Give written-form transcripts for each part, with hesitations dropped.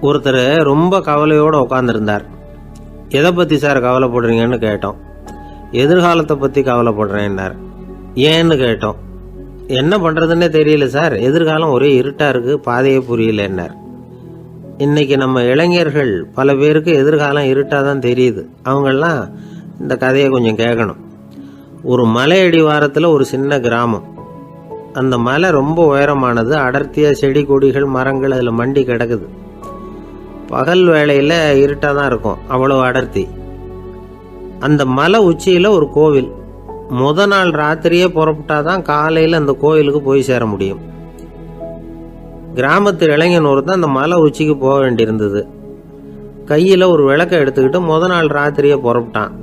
ஒருத்தர் ரொம்ப கவலையோடு உட்காந்துருந்தார். எதை பற்றி சார் கவலைப்படுறீங்கன்னு கேட்டோம். எதிர்காலத்தை பற்றி கவலைப்படுறேன்னார். ஏன்னு கேட்டோம். என்ன பண்ணுறதுன்னே தெரியல சார், எதிர்காலம் ஒரே இருட்டாக இருக்குது, பாதையே புரியலன்னார். இன்றைக்கி நம்ம இளைஞர்கள் பல பேருக்கு எதிர்காலம் இருட்டாக தான் தெரியுது. அவங்கெல்லாம் இந்த கதையை கொஞ்சம் கேட்கணும். ஒரு மலை அடிவாரத்தில் ஒரு சின்ன கிராமம். அந்த மலை ரொம்ப உயரமானது. அடர்த்தியாக செடி கொடிகள் மரங்கள் அதில் மண்டி கிடக்குது. பகல் வேளையில் இருட்டாக தான் இருக்கும், அவ்வளோ அடர்த்தி. அந்த மலை உச்சியில் ஒரு கோவில். நாள் ராத்திரியே புறப்பட்டாதான் காலையில் அந்த கோவிலுக்கு போய் சேர முடியும். கிராமத்து இளைஞன் ஒருத்தன் அந்த மலை உச்சிக்கு போக வேண்டியிருந்தது. கையில் ஒரு விளக்கை எடுத்துக்கிட்டு நாள் ராத்திரியே புறப்பட்டான்.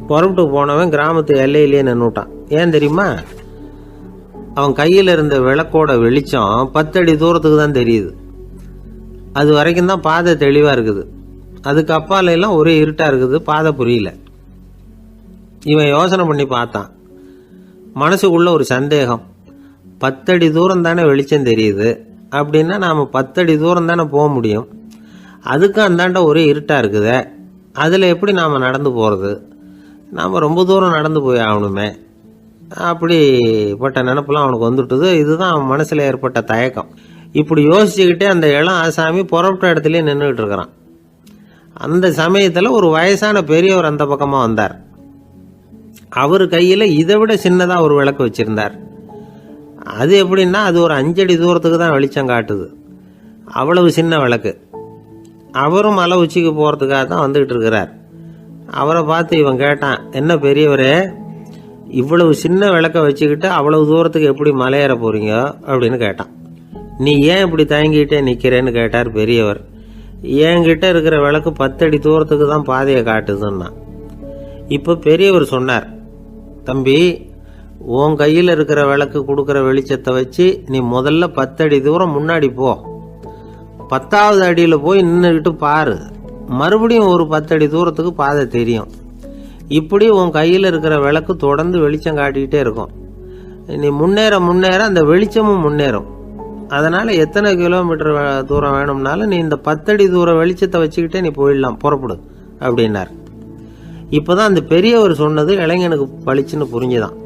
புறப்பட்டு போனவன் கிராமத்து எல்லையிலேயே நின்றுட்டான். ஏன் தெரியுமா? அவன் கையில் இருந்த விளக்கோட வெளிச்சம் 10 அடி தூரத்துக்கு தான் தெரியுது. அது வரைக்கும் தான் பாதை தெளிவாக இருக்குது. அதுக்கு அப்பாலெல்லாம் ஒரே இருட்டாக இருக்குது, பாதை புரியல. இவன் யோசனை பண்ணி பார்த்தான். மனசுக்குள்ள ஒரு சந்தேகம். 10 அடி தூரம் தானே வெளிச்சம் தெரியுது, அப்படின்னா நாம் 10 அடி தூரம் தானே போக முடியும். அதுக்கும் அந்தாண்ட ஒரே இருட்டாக இருக்குதே, அதில் எப்படி நாம் நடந்து போகிறது? நாம் ரொம்ப தூரம் நடந்து போய் ஆகணுமே. அப்படிப்பட்ட நினப்பெல்லாம் அவனுக்கு வந்துட்டுது. இதுதான் அவன் மனசில் ஏற்பட்ட தயக்கம். இப்படி யோசிச்சுக்கிட்டே அந்த இளம் ஆசாமி புறப்பட்ட இடத்துலயே நின்றுக்கிட்டு இருக்கிறான். அந்த சமயத்தில் ஒரு வயசான பெரியவர் அந்த பக்கமாக வந்தார். அவர் கையில் இதை விட சின்னதாக ஒரு விளக்கு வச்சுருந்தார். அது எப்படின்னா அது ஒரு 5 அடி தூரத்துக்கு தான் வெளிச்சம் காட்டுது. அவ்வளவு சின்ன விளக்கு. அவரும் மலை உச்சிக்கு போகிறதுக்காக தான் வந்துக்கிட்டு இருக்கிறார். அவரை பார்த்து இவன் கேட்டான், என்ன பெரியவரே, இவ்வளவு சின்ன விளக்க வச்சுக்கிட்டு அவ்வளவு தூரத்துக்கு எப்படி மலையேற போகிறீங்க அப்படின்னு கேட்டான். நீ ஏன் இப்படி தயங்கிட்டே நிற்கிறேன்னு கேட்டார் பெரியவர். என்கிட்ட இருக்கிற விளக்கு 10 அடி தூரத்துக்கு தான் பாதையை காட்டுதுன்னா. இப்போ பெரியவர் சொன்னார், தம்பி, உன் கையில் இருக்கிற விளக்கு கொடுக்குற வெளிச்சத்தை வச்சு நீ முதல்ல 10 அடி தூரம் முன்னாடி போ. 10வது அடியில் போய் நின்றுக்கிட்டு பாரு. மறுபடியும் ஒரு 10 அடி தூரத்துக்கு பாதை தெரியும். இப்படி உன் கையில் இருக்கிற விளக்கு தொடர்ந்து வெளிச்சம் காட்டிக்கிட்டே இருக்கும். நீ முன்னேற முன்னேற அந்த வெளிச்சமும் முன்னேறும். அதனால் எத்தனை கிலோமீட்டர் தூரம் வேணும்னாலும் நீ இந்த 10 அடி தூரம் வெளிச்சத்தை வச்சுக்கிட்டே நீ போயிடலாம், புறப்படு அப்படின்னார். இப்போ தான் அந்த பெரியவர் சொன்னது இளைஞனுக்கு பளிச்சுன்னு புரிஞ்சுதான்.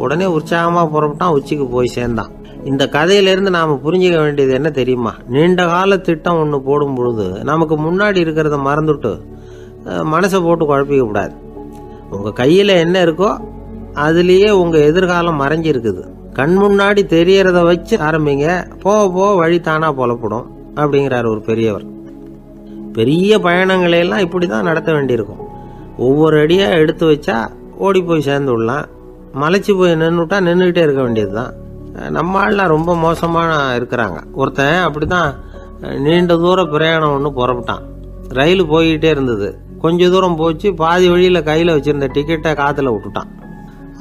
உடனே உற்சாகமாக புறப்பட்டான், உச்சிக்கு போய் சேர்ந்தான். இந்த கதையிலேருந்து நாம் புரிஞ்சிக்க வேண்டியது என்ன தெரியுமா? நீண்ட கால திட்டம் ஒன்று போடும் பொழுது நமக்கு முன்னாடி இருக்கிறத மறந்துட்டு மனசை போட்டு குழப்பிக்க கூடாது. உங்கள் கையில் என்ன இருக்கோ அதுலேயே உங்கள் எதிர்காலம் மறைஞ்சிருக்குது. கண் முன்னாடி தெரியறத வச்சு ஆரம்பிங்க, போக போக வழி தானா புலப்படும் அப்படிங்கிறார் ஒரு பெரியவர். பெரிய பயணங்களையெல்லாம் இப்படி தான் நடத்த வேண்டியிருக்கும். ஒவ்வொரு அடியாக எடுத்து வச்சா ஓடி போய் சேர்ந்து விடலாம். மலைச்சி போய் நின்றுட்டா நின்றுக்கிட்டே இருக்க வேண்டியது தான். நம்ம ஆள்லாம் ரொம்ப மோசமான இருக்கிறாங்க. ஒருத்தன் அப்படி தான் நீண்ட தூர பிரயாணம் ஒன்று புறப்பட்டான். ரயில் போய்கிட்டே இருந்தது. கொஞ்சம் தூரம் போச்சு, பாதி வழியில் கையில் வச்சுருந்த டிக்கெட்டை காற்றுல விட்டுட்டான்.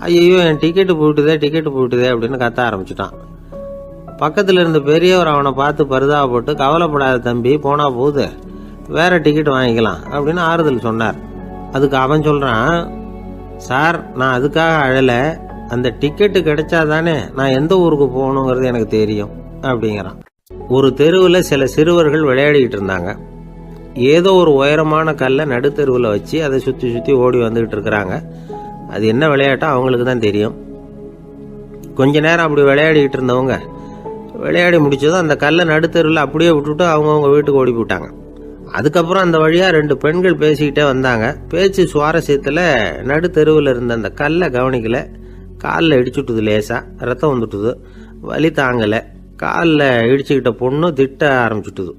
ஐயோ, என் டிக்கெட்டு போயிட்டுதே அப்படின்னு கத்த ஆரம்பிச்சுட்டான். பக்கத்தில் இருந்த பெரியவர் அவனை பார்த்து பரிதாபப்பட்டு, கவலைப்படாத தம்பி, போனால் போகுது, வேற டிக்கெட் வாங்கிக்கலாம் அப்படின்னு ஆறுதல் சொன்னார். அதுக்கு அவன் சொல்கிறான், சார், நான் அதுக்காக அழலை, அந்த டிக்கெட்டு கிடைச்சாதானே நான் எந்த ஊருக்கு போகணுங்கிறது எனக்கு தெரியும் அப்படிங்கிறான். ஒரு தெருவில் சில சிறுவர்கள் விளையாடிக்கிட்டு இருந்தாங்க. ஏதோ ஒரு உயரமான கல்லை நடுத்தெருவில் வச்சு அதை சுற்றி சுற்றி ஓடி வந்துக்கிட்டு இருக்கிறாங்க. அது என்ன விளையாட்டோ அவங்களுக்கு தான் தெரியும். கொஞ்ச நேரம் அப்படி விளையாடிக்கிட்டு இருந்தவங்க விளையாடி முடிச்சதும் அந்த கல்லை நடுத்தெருவில் அப்படியே விட்டுட்டு அவங்கவுங்க வீட்டுக்கு ஓடி போயிட்டாங்க. அதுக்கப்புறம் அந்த வழியாக 2 பெண்கள் பேசிக்கிட்டே வந்தாங்க. பேச்சு சுவாரஸ்யத்தில் நடுத்தெருவில் இருந்த அந்த கல்லை கவனிக்கலை. காலில் இடிச்சுட்டுது, லேசாக ரத்தம் வந்துட்டுது, வலி தாங்கலை. காலில் இடிச்சுக்கிட்ட பொண்ணு திட்ட ஆரம்பிச்சுட்டுது.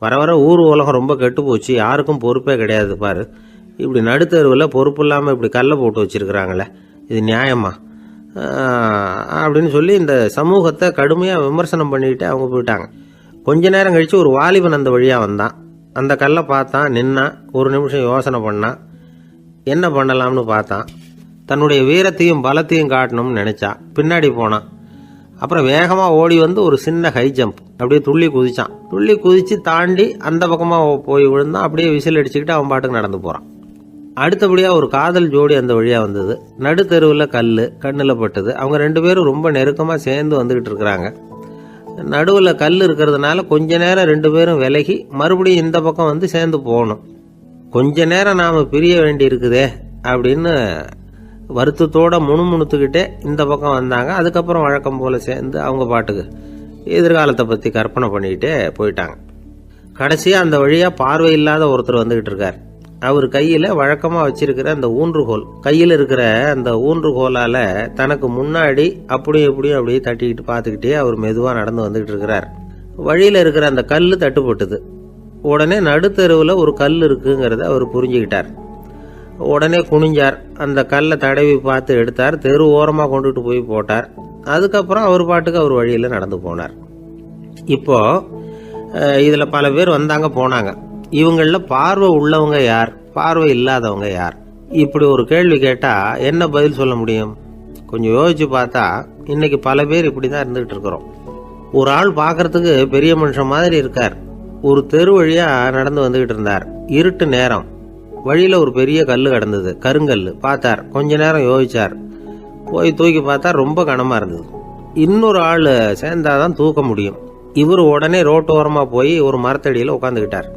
வர வர ஊர் உலகம் ரொம்ப கெட்டு போச்சு, யாருக்கும் பொறுப்பே கிடையாது பாரு, இப்படி நடுத்தெருவில் பொறுப்பு இல்லாமல் இப்படி கல்லை போட்டு வச்சுருக்குறாங்களே, இது நியாயமா அப்படின்னு சொல்லி இந்த சமூகத்தை கடுமையாக விமர்சனம் பண்ணிக்கிட்டு அவங்க போயிட்டாங்க. கொஞ்ச நேரம் கழித்து ஒரு வாலிபன் அந்த வழியாக வந்தான். அந்த கல்லை பார்த்தான், நின்னான். ஒரு நிமிஷம் யோசனை பண்ணான், என்ன பண்ணலாம்னு பார்த்தான். தன்னுடைய வீரத்தையும் பலத்தையும் காட்டணும்னு நினச்சான். பின்னாடி போனான். அப்புறம் வேகமாக ஓடி வந்து ஒரு சின்ன ஹை ஜம்ப் அப்படியே துள்ளி குதிச்சான். துள்ளி குதித்து தாண்டி அந்த பக்கமாக போய் விழுந்தான். அப்படியே விசில் அடிச்சுக்கிட்டு அவன் பாட்டுக்கு நடந்து போகிறான். அடுத்தபடியாக ஒரு காதல் ஜோடி அந்த வழியாக வந்தது. நடுத்தெருவில் கல் கண்ணில் பட்டது. அவங்க 2 பேரும் ரொம்ப நெருக்கமாக சேர்ந்து வந்துக்கிட்டு இருக்கிறாங்க. நடுவில் கல் இருக்கிறதுனால கொஞ்ச நேரம் 2 பேரும் விலகி மறுபடியும் இந்த பக்கம் வந்து சேர்ந்து போகணும். கொஞ்ச நேரம் நாம் பிரிய வேண்டி இருக்குதே அப்படின்னு வருத்தத்தோட முணுமுணுத்துக்கிட்டே இந்த பக்கம் வந்தாங்க. அதுக்கப்புறம் வழக்கம் போல் சேர்ந்து அவங்க பாட்டுக்கு எதிர்காலத்தை பற்றி கற்பனை பண்ணிக்கிட்டே போயிட்டாங்க. கடைசியாக அந்த வழியாக பார்வை இல்லாத ஒருத்தர் வந்துக்கிட்டு இருக்கார். அவர் கையில் வழக்கமாக வச்சிருக்கிற அந்த ஊன்றுகோல், கையில் இருக்கிற அந்த ஊன்றுகோலால் தனக்கு முன்னாடி அப்படியும் இப்படியும் அப்படியே தட்டிக்கிட்டு பார்த்துக்கிட்டே அவர் மெதுவாக நடந்து வந்துக்கிட்டு இருக்கிறார். வழியில் இருக்கிற அந்த கல் தட்டுப்பட்டுது. உடனே நடுத்தெருவில் ஒரு கல் இருக்குங்கிறத அவர் புரிஞ்சுக்கிட்டார். உடனே குனிஞ்சார், அந்த கல்லை தடவி பார்த்து எடுத்தார், தெரு ஓரமாக கொண்டுட்டு போய் போட்டார். அதுக்கப்புறம் அவர் பாட்டுக்கு அவர் வழியில் நடந்து போனார். இப்போது இதில் பல பேர் வந்தாங்க போனாங்க. இவங்களில் பார்வை உள்ளவங்க யார், பார்வை இல்லாதவங்க யார்? இப்படி ஒரு கேள்வி கேட்டால் என்ன பதில் சொல்ல முடியும்? கொஞ்சம் யோசிச்சு பார்த்தா இன்னைக்கு பல பேர் இப்படி தான் இருந்துகிட்டு இருக்கிறோம். ஒரு ஆள் பார்க்கறதுக்கு பெரிய மனுஷன் மாதிரி இருக்கார். ஒரு தெரு வழியாக நடந்து வந்துகிட்டு இருந்தார். இருட்டு நேரம். வழியில் ஒரு பெரிய கல் கிடந்தது, கருங்கல். பார்த்தார், கொஞ்ச நேரம் யோசிச்சார். போய் தூக்கி பார்த்தா ரொம்ப கனமாக இருந்தது. இன்னொரு ஆள் சேர்ந்தாதான் தூக்க முடியும். இவர் உடனே ரோட்டோரமாக போய் ஒரு மரத்தடியில் உட்காந்துக்கிட்டார்.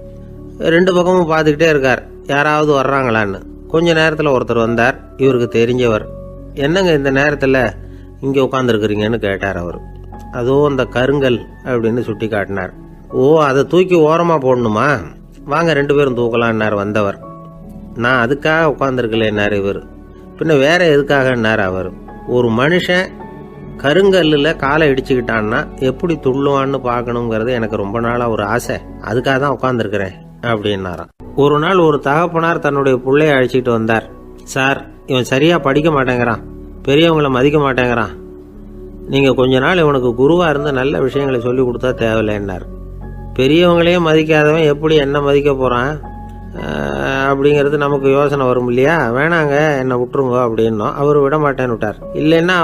2 பக்கமும் பார்த்துக்கிட்டே இருக்கார், யாராவது வர்றாங்களான்னு. கொஞ்ச நேரத்தில் ஒருத்தர் வந்தார், இவருக்கு தெரிஞ்சவர். என்னங்க இந்த நேரத்தில் இங்கே உட்காந்துருக்குறீங்கன்னு கேட்டார் அவர். அதோ அந்த கருங்கல் அப்படின்னு சுட்டி காட்டினார். ஓ, அதை தூக்கி ஓரமாக போடணுமா? வாங்க 2 பேரும் தூக்கலான்னார் வந்தவர். நான் அதுக்காக உட்காந்துருக்கலன்னார் இவர். பின்ன வேற எதுக்காகன்னார் அவர். ஒரு மனுஷன் கருங்கல்லில் காலை இடிச்சுக்கிட்டான்னா எப்படி துள்ளுவான்னு பார்க்கணுங்கிறது எனக்கு ரொம்ப நாளாக ஒரு ஆசை. அதுக்காக தான் உட்காந்துருக்கிறேன் அப்படின்னாராம். ஒரு நாள் ஒரு தகப்பனார் தன்னுடைய பிள்ளைய அழைச்சிக்கிட்டு வந்தார். சார், இவன் சரியாக படிக்க மாட்டேங்கிறான், பெரியவங்களை மதிக்க மாட்டேங்கிறான். நீங்கள் கொஞ்ச நாள் இவனுக்கு குருவாக இருந்து நல்ல விஷயங்களை சொல்லி கொடுத்தா தேவையில்லைன்னார். பெரியவங்களையே மதிக்காதவன் எப்படி என்ன மதிக்க போகிறான் அப்படிங்கிறது நமக்கு யோசனை வரும் இல்லையா? வேணாங்க, என்னை விட்டுருங்க அப்படின்னோம். அவர் விட மாட்டேன்னு விட்டார். இல்லைன்னா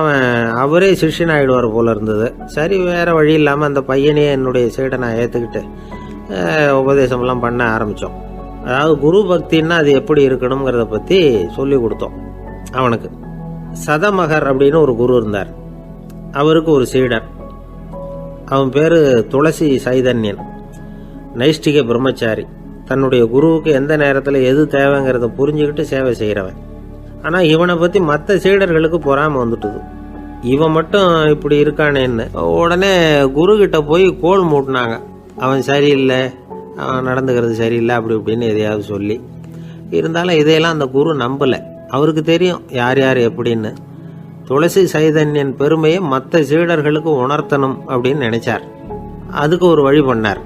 அவரே சிஷ்யன் ஆகிடுவார் போல இருந்தது. சரி, வேற வழி இல்லாமல் அந்த பையனையே என்னுடைய சீடை நான் ஏற்றுக்கிட்டு உபதேசம்லாம் பண்ண ஆரம்பித்தோம். அதாவது குரு பக்தின்னா அது எப்படி இருக்கணுங்கிறத பற்றி சொல்லி கொடுத்தோம் அவனுக்கு. சதமகர் அப்படின்னு ஒரு குரு இருந்தார். அவருக்கு ஒரு சீடர். அவன் பேர் துளசி சைதன்யன், நைஷ்டிக பிரம்மச்சாரி. தன்னுடைய குருவுக்கு எந்த நேரத்தில் எது தேவைங்கிறத புரிஞ்சுக்கிட்டு சேவை செய்கிறவன். ஆனால் இவனை பற்றி மற்ற சீடர்களுக்கு பொறாமை வந்துட்டுது. இவன் மட்டும் இப்படி இருக்கானேன்னு உடனே குரு கிட்ட போய் கோல் மூட்டினாங்க. அவன் சரியில்லை, அவன் நடந்துக்கிறது சரியில்லை, அப்படி இப்படின்னு எதையாவது சொல்லி. இருந்தாலும் இதையெல்லாம் அந்த குரு நம்பலை. அவருக்கு தெரியும் யார் யார் எப்படின்னு. துளசி சைதன்யன் பெருமையை மற்ற சீடர்களுக்கு உணர்த்தணும் அப்படின்னு நினைச்சார். அதுக்கு ஒரு வழி பண்ணார்.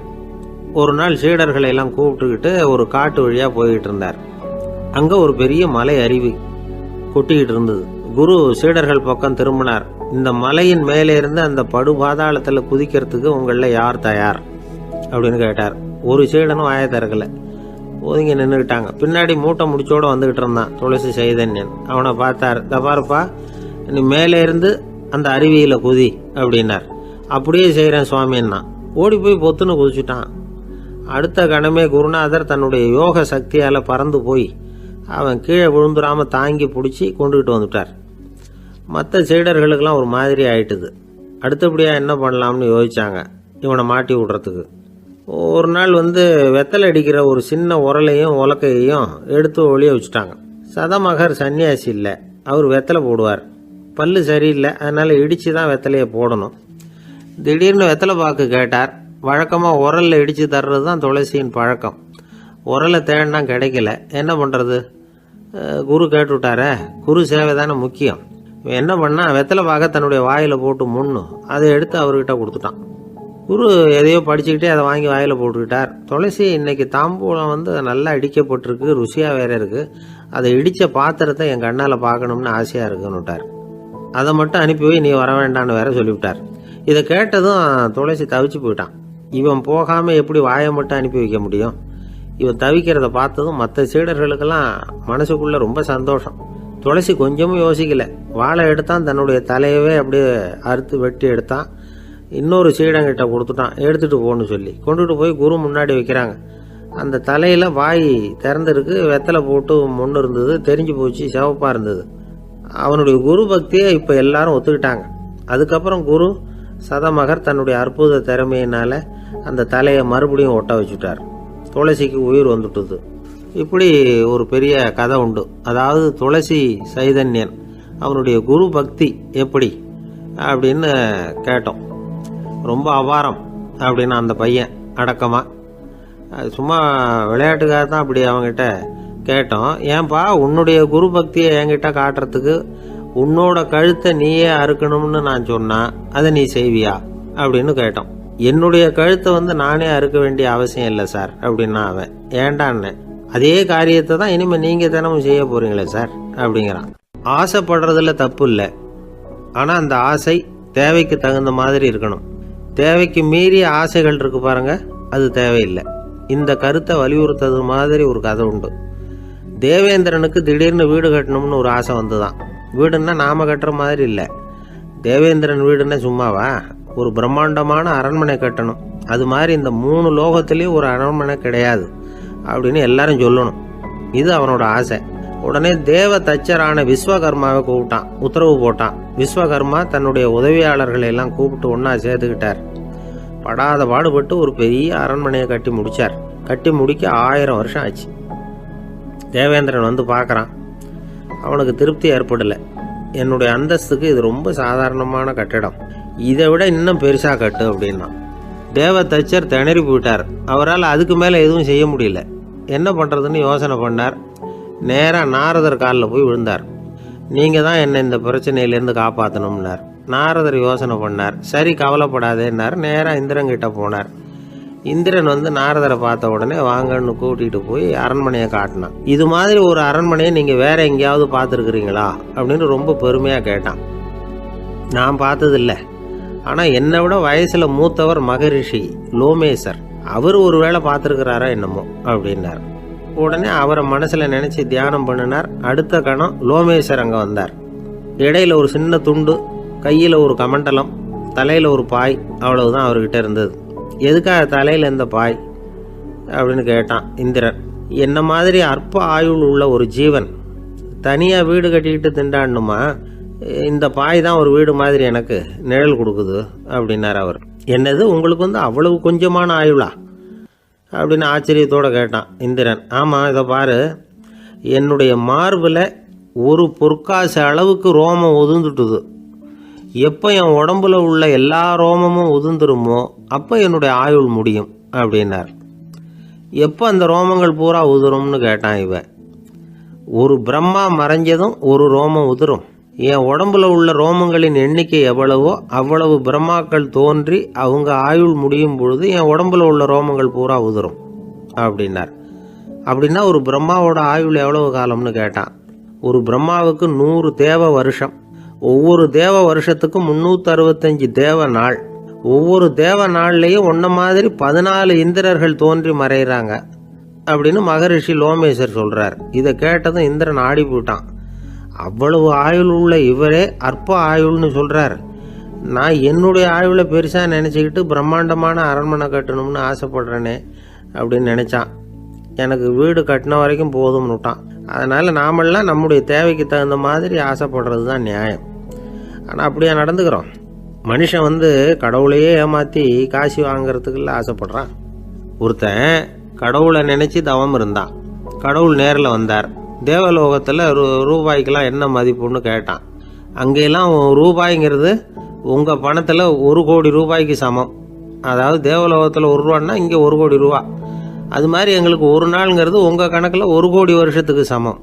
ஒரு நாள் சீடர்களை எல்லாம் கூப்பிட்டுக்கிட்டு ஒரு காட்டு வழியாக போய்கிட்டு இருந்தார். அங்கே ஒரு பெரிய மலை அருவி கொட்டிக்கிட்டு இருந்தது. குரு சீடர்கள் பக்கம் திரும்பினார். இந்த மலையின் மேலே இருந்து அந்த படுபாதாளத்தில் குதிக்கிறதுக்கு உங்களில் யார் தயார் அப்படின்னு கேட்டார். ஒரு சீடனும் வாயை திறக்கலை, ஒதுங்கி நின்றுக்கிட்டாங்க. பின்னாடி மூட்டை முடிச்சோடு வந்துக்கிட்டு இருந்தான் துளசி சைதன்யன். அவனை பார்த்தார். தப்பாருப்பா, நீ மேலே இருந்து அந்த அருவியில் குதி அப்படின்னார். அப்படியே செய்கிறேன் சுவாமின்னா ஓடி போய் பொத்துன்னு குதிச்சுட்டான். அடுத்த கணமே குருநாதர் தன்னுடைய யோக சக்தியால் பறந்து போய் அவன் கீழே விழுந்துடாமல் தாங்கி பிடிச்சி கொண்டுகிட்டு வந்துட்டார். மற்ற சீடர்களுக்கெல்லாம் ஒரு மாதிரி ஆயிட்டுது. அடுத்தபடியாக என்ன பண்ணலாம்னு யோசிச்சாங்க இவனை மாட்டி விடுறதுக்கு. ஒரு நாள் வெத்தலை அடிக்கிற ஒரு சின்ன உரலையும் உலக்கையையும் எடுத்து ஒளிய வச்சுட்டாங்க. சதமகர் சன்னியாசி இல்லை, அவர் வெத்தலை போடுவார். பல்லு சரியில்லை, அதனால் இடித்து தான் வெத்தலையை போடணும். திடீர்னு வெத்தலை பாக்கு கேட்டார். வழக்கமாக உரலில் இடித்து தர்றது தான் துளசியின் பழக்கம். உரலை தேடினா கிடைக்கல, என்ன பண்ணுறது? குரு கேட்டுவிட்டாரே, குரு சேவை தானே முக்கியம். என்ன பண்ணால் வெத்தலை பாக்க தன்னுடைய வாயில் போட்டு முன்னும் அதை எடுத்து அவர்கிட்ட கொடுத்துட்டான். குரு எதையோ படிச்சுக்கிட்டே அதை வாங்கி வாயில் போட்டுக்கிட்டார். துளசி இன்னைக்கு தாம்பூலம் நல்லா இடிக்கப்பட்டிருக்கு, ருசியாக வேற இருக்குது, அதை இடித்த பாத்திரத்தை என் கண்ணால் பார்க்கணும்னு ஆசையாக இருக்குன்னு விட்டார். அதை மட்டும் அனுப்பி போய் நீ வர வேண்டான்னு வேற சொல்லிவிட்டார். இதை கேட்டதும் துளசி தவிச்சு போயிட்டான். இவன் போகாமல் எப்படி வாயை மட்டும் அனுப்பி வைக்க முடியும்? இவன் தவிக்கிறத பார்த்ததும் மற்ற சீடர்களுக்கெல்லாம் மனசுக்குள்ளே ரொம்ப சந்தோஷம். துளசி கொஞ்சமும் யோசிக்கல, வாழை எடுத்தான், தன்னுடைய தலையவே அப்படியே அறுத்து வெட்டி எடுத்தான். இன்னொரு சீடங்கிட்ட கொடுத்துட்டான், எடுத்துகிட்டு போன்னு சொல்லி கொண்டுட்டு போய் குரு முன்னாடி வைக்கிறாங்க. அந்த தலையில் வாய் திறந்துருக்கு, வெத்தலை போட்டு முன்னு இருந்தது, தெரிஞ்சு போச்சு, சிவப்பாக இருந்தது. அவனுடைய குரு பக்தியை இப்போ எல்லாரும் ஒத்துக்கிட்டாங்க. அதுக்கப்புறம் குரு சதமகர் தன்னுடைய அற்புத திறமையினால அந்த தலையை மறுபடியும் ஒட்ட வச்சுட்டார். துளசிக்கு உயிர் வந்துட்டுது. இப்படி ஒரு பெரிய கதை உண்டு. அதாவது துளசி சைதன்யன் அவனுடைய குரு பக்தி எப்படி அப்படின்னு கேட்டோம். ரொம்ப அபாரம் அப்படின்னு அந்த பையன் அடக்கமா, சும்மா விளையாட்டுக்காக தான் அப்படி அவங்ககிட்ட கேட்டோம். ஏன்பா உன்னுடைய குரு பக்தியை என்கிட்ட காட்டுறதுக்கு உன்னோட கழுத்தை நீயே அறுக்கணும்னு நான் சொன்னா அதை நீ செய்வியா அப்படின்னு கேட்டோம். என்னுடைய கழுத்தை நானே அறுக்க வேண்டிய அவசியம் இல்லை சார் அப்படின்னா அவன். ஏண்டான்னு, அதே காரியத்தை தான் இனிமே நீங்க தினமும் செய்ய போறீங்களே சார் அப்படிங்கிறான். ஆசைப்படுறதுல தப்பு இல்லை, ஆனா அந்த ஆசை தேவைக்கு தகுந்த மாதிரி இருக்கணும். தேவைக்கு மீறிய ஆசைகள் இருக்கு பாருங்க, அது தேவையில்லை. இந்த கருத்தை வலியுறுத்தது மாதிரி ஒரு கதை உண்டு. தேவேந்திரனுக்கு திடீர்னு வீடு கட்டணும்னு ஒரு ஆசை வந்துதான். வீடுன்னா நாம கட்டுற மாதிரி இல்லை. தேவேந்திரன் வீடுன்னா சும்மாவா, ஒரு பிரம்மாண்டமான அரண்மனை கட்டணும். அது மாதிரி இந்த 3 லோகத்திலேயும் ஒரு அரண்மனை கிடையாது அப்படின்னு எல்லாரும் சொல்லணும். இது அவனோட ஆசை. உடனே தேவ தச்சரான விஸ்வகர்மாவை கூப்பிட்டான், உத்தரவு போட்டான். விஸ்வகர்மா தன்னுடைய உதவியாளர்களை எல்லாம் கூப்பிட்டு ஒன்னா சேர்த்துக்கிட்டார். படாத பாடுபட்டு ஒரு பெரிய அரண்மனையை கட்டி முடிச்சார். கட்டி முடிக்க 1000 வருஷம் ஆச்சு. தேவேந்திரன் பார்க்கறான். அவனுக்கு திருப்தி ஏற்படலை. என்னுடைய அந்தஸ்துக்கு இது ரொம்ப சாதாரணமான கட்டிடம், இதை விட இன்னும் பெருசா கட்டு அப்படின்னா. தேவ தச்சர் திணறி போயிட்டார். அவரால் அதுக்கு மேலே எதுவும் செய்ய முடியல. என்ன பண்ணுறதுன்னு யோசனை பண்ணார். நேராக நாரதர் காலில் போய் விழுந்தார். நீங்கள் தான் என்னை இந்த பிரச்சனையிலேருந்து காப்பாற்றணும்னார். நாரதர் யோசனை பண்ணார். சரி கவலைப்படாதேன்னார். நேராக இந்திரன்கிட்ட போனார். இந்திரன் நாரதரை பார்த்த உடனே வாங்கன்னு கூட்டிகிட்டு போய் அரண்மனையை காட்டினான். இது மாதிரி ஒரு அரண்மனையை நீங்கள் வேற எங்கேயாவது பார்த்துருக்குறீங்களா அப்படின்னு ரொம்ப பெருமையாக கேட்டான். நான் பார்த்ததில்லை, ஆனால் என்னை விட வயசில் மூத்தவர் மகரிஷி லோமேசர், அவர் ஒரு வேளை பார்த்துருக்கிறாரா என்னமோ அப்படின்னார். உடனே அவரை மனசில் நினச்சி தியானம் பண்ணினார். அடுத்த கணம் லோமேசர் அங்கே வந்தார். இடையில ஒரு சின்ன துண்டு, கையில் ஒரு கமண்டலம், தலையில் ஒரு பாய், அவ்வளவுதான் அவர்கிட்ட இருந்தது. எதுக்காக தலையில் இந்த பாய் அப்படின்னு கேட்டான் இந்திரன். என்ன மாதிரி அற்ப ஆயுள் உள்ள ஒரு ஜீவன் தனியாக வீடு கட்டிக்கிட்டு திண்டாடணுமா? இந்த பாய் தான் ஒரு வீடு மாதிரி எனக்கு நிழல் கொடுக்குது அப்படின்னார் அவர். என்னது, உங்களுக்கு அவ்வளவு கொஞ்சமான ஆயுளா அப்படின்னு ஆச்சரியத்தோடு கேட்டான் இந்திரன். ஆமாம், இதை பாரு, என்னுடைய மார்பில் ஒரு பொற்காசு அளவுக்கு ரோமம் உதிர்ந்துட்டுது. எப்போ என் உடம்புல உள்ள எல்லா ரோமமும் உதிர்ந்துருமோ அப்போ என்னுடைய ஆயுள் முடியும் அப்படின்னார். எப்போ அந்த ரோமங்கள் பூரா உதிரும்னு கேட்டான் இவன். ஒரு பிரம்மா மறைஞ்சதும் ஒரு ரோமம் உதிரும். என் உடம்புல உள்ள ரோமங்களின் எண்ணிக்கை எவ்வளவோ அவ்வளவு பிரம்மாக்கள் தோன்றி அவங்க ஆயுள் முடியும் பொழுது என் உடம்புல உள்ள ரோமங்கள் பூரா உதிரும் அப்படின்னார். அப்படின்னா ஒரு பிரம்மாவோட ஆயுள் எவ்வளவு காலம்னு கேட்டான். ஒரு பிரம்மாவுக்கு 100 தேவ வருஷம். ஒவ்வொரு தேவ வருஷத்துக்கும் 365 தேவ நாள். ஒவ்வொரு தேவ நாள்லையும் ஒன்ன மாதிரி 14 இந்திரர்கள் தோன்றி மறைகிறாங்க அப்படின்னு மகரிஷி லோமேசர் சொல்றார். இதை கேட்டதும் இந்திரன் ஆடி போயிட்டான். அவ்வளவு ஆயுள் உள்ள இவரே அற்ப ஆயுள்னு சொல்றார். நான் என்னுடைய ஆயுளை பெருசா நினைச்சுக்கிட்டு பிரம்மாண்டமான அரண்மனை கட்டணும்னு ஆசைப்படுறேனே அப்படின்னு நினைச்சான். எனக்கு வீடு கட்டின வரைக்கும் போதும்னு விட்டான். அதனால நாமெல்லாம் நம்முடைய தேவைக்கு தகுந்த மாதிரி ஆசைப்படுறது தான் நியாயம். ஆனால் அப்படியே நடந்துக்கிறோம். மனுஷன் கடவுளையே ஏமாற்றி காசு வாங்கிறதுக்குள்ள ஆசைப்படுறான். ஒருத்தன் கடவுளை நினச்சி தவம் இருந்தான். கடவுள் நேரில் வந்தார். தேவலோகத்தில் ரூபாய்க்கெல்லாம் என்ன மதிப்புன்னு கேட்டான். அங்கெல்லாம் ரூபாய்ங்கிறது உங்கள் பணத்தில் 1 கோடி ரூபாய்க்கு சமம். அதாவது தேவலோகத்தில் 1 ரூபான்னா இங்கே 1 கோடி ரூபா. அது மாதிரி எங்களுக்கு ஒரு நாளுங்கிறது உங்கள் கணக்கில் 1 கோடி வருஷத்துக்கு சமம்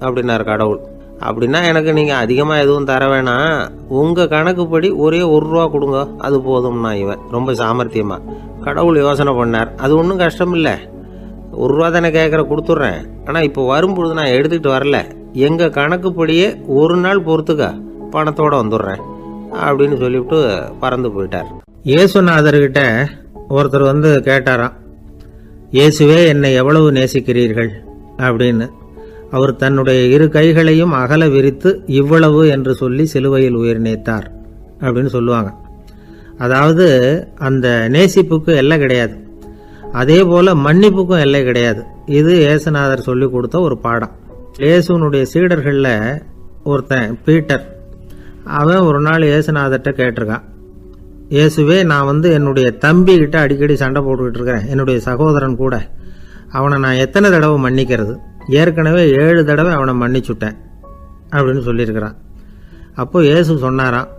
அப்படின்னார் கடவுள். அப்படின்னா எனக்கு நீங்கள் அதிகமாக எதுவும் தர வேணாம், உங்கள் கணக்குப்படி ஒரே 1 ரூபா கொடுங்க, அது போதும்னா இவன் ரொம்ப சாமர்த்தியமாக. கடவுள் யோசனை பண்ணார். அது ஒன்றும் கஷ்டம் இல்லை, 1 ரூபா தானே கேட்குற, கொடுத்துட்றேன். ஆனால் இப்போ வரும்பொழுது நான் எடுத்துக்கிட்டு வரல, எங்கள் கணக்குப்படியே 1 நாள் பொறுத்துக்க பணத்தோடு வந்துடுறேன் அப்படின்னு சொல்லிவிட்டு பறந்து போயிட்டார். இயேசுநாதர்கிட்ட ஒருத்தர் கேட்டாராம், இயேசுவே என்னை எவ்வளவு நேசிக்கிறீர்கள் அப்படின்னு. அவர் தன்னுடைய 2 கைகளையும் அகல விரித்து இவ்வளவு என்று சொல்லி சிலுவையில் உயிர் நீத்தார் அப்படின்னு சொல்லுவாங்க. அதாவது அந்த நேசிப்புக்கு எல்லை கிடையாது, அதே போல மன்னிப்புக்கும் எல்லை கிடையாது. இது இயேசுநாதர் சொல்லி கொடுத்த ஒரு பாடம். இயேசுனுடைய சீடர்களில் ஒருத்தன் பீட்டர், அவன் ஒரு நாள் இயேசுநாதர்கிட்ட கேட்டிருக்கான், இயேசுவே, நான் என்னுடைய தம்பிக்கிட்ட அடிக்கடி சண்டை போட்டுக்கிட்டு இருக்கிறேன், என்னுடைய சகோதரன் கூட. அவனை நான் எத்தனை தடவை மன்னிக்கிறது? ஏற்கனவே 7 தடவை அவனை மன்னிச்சுட்டேன் அப்படின்னு சொல்லியிருக்கிறான். அப்போ இயேசு சொன்னாராம்,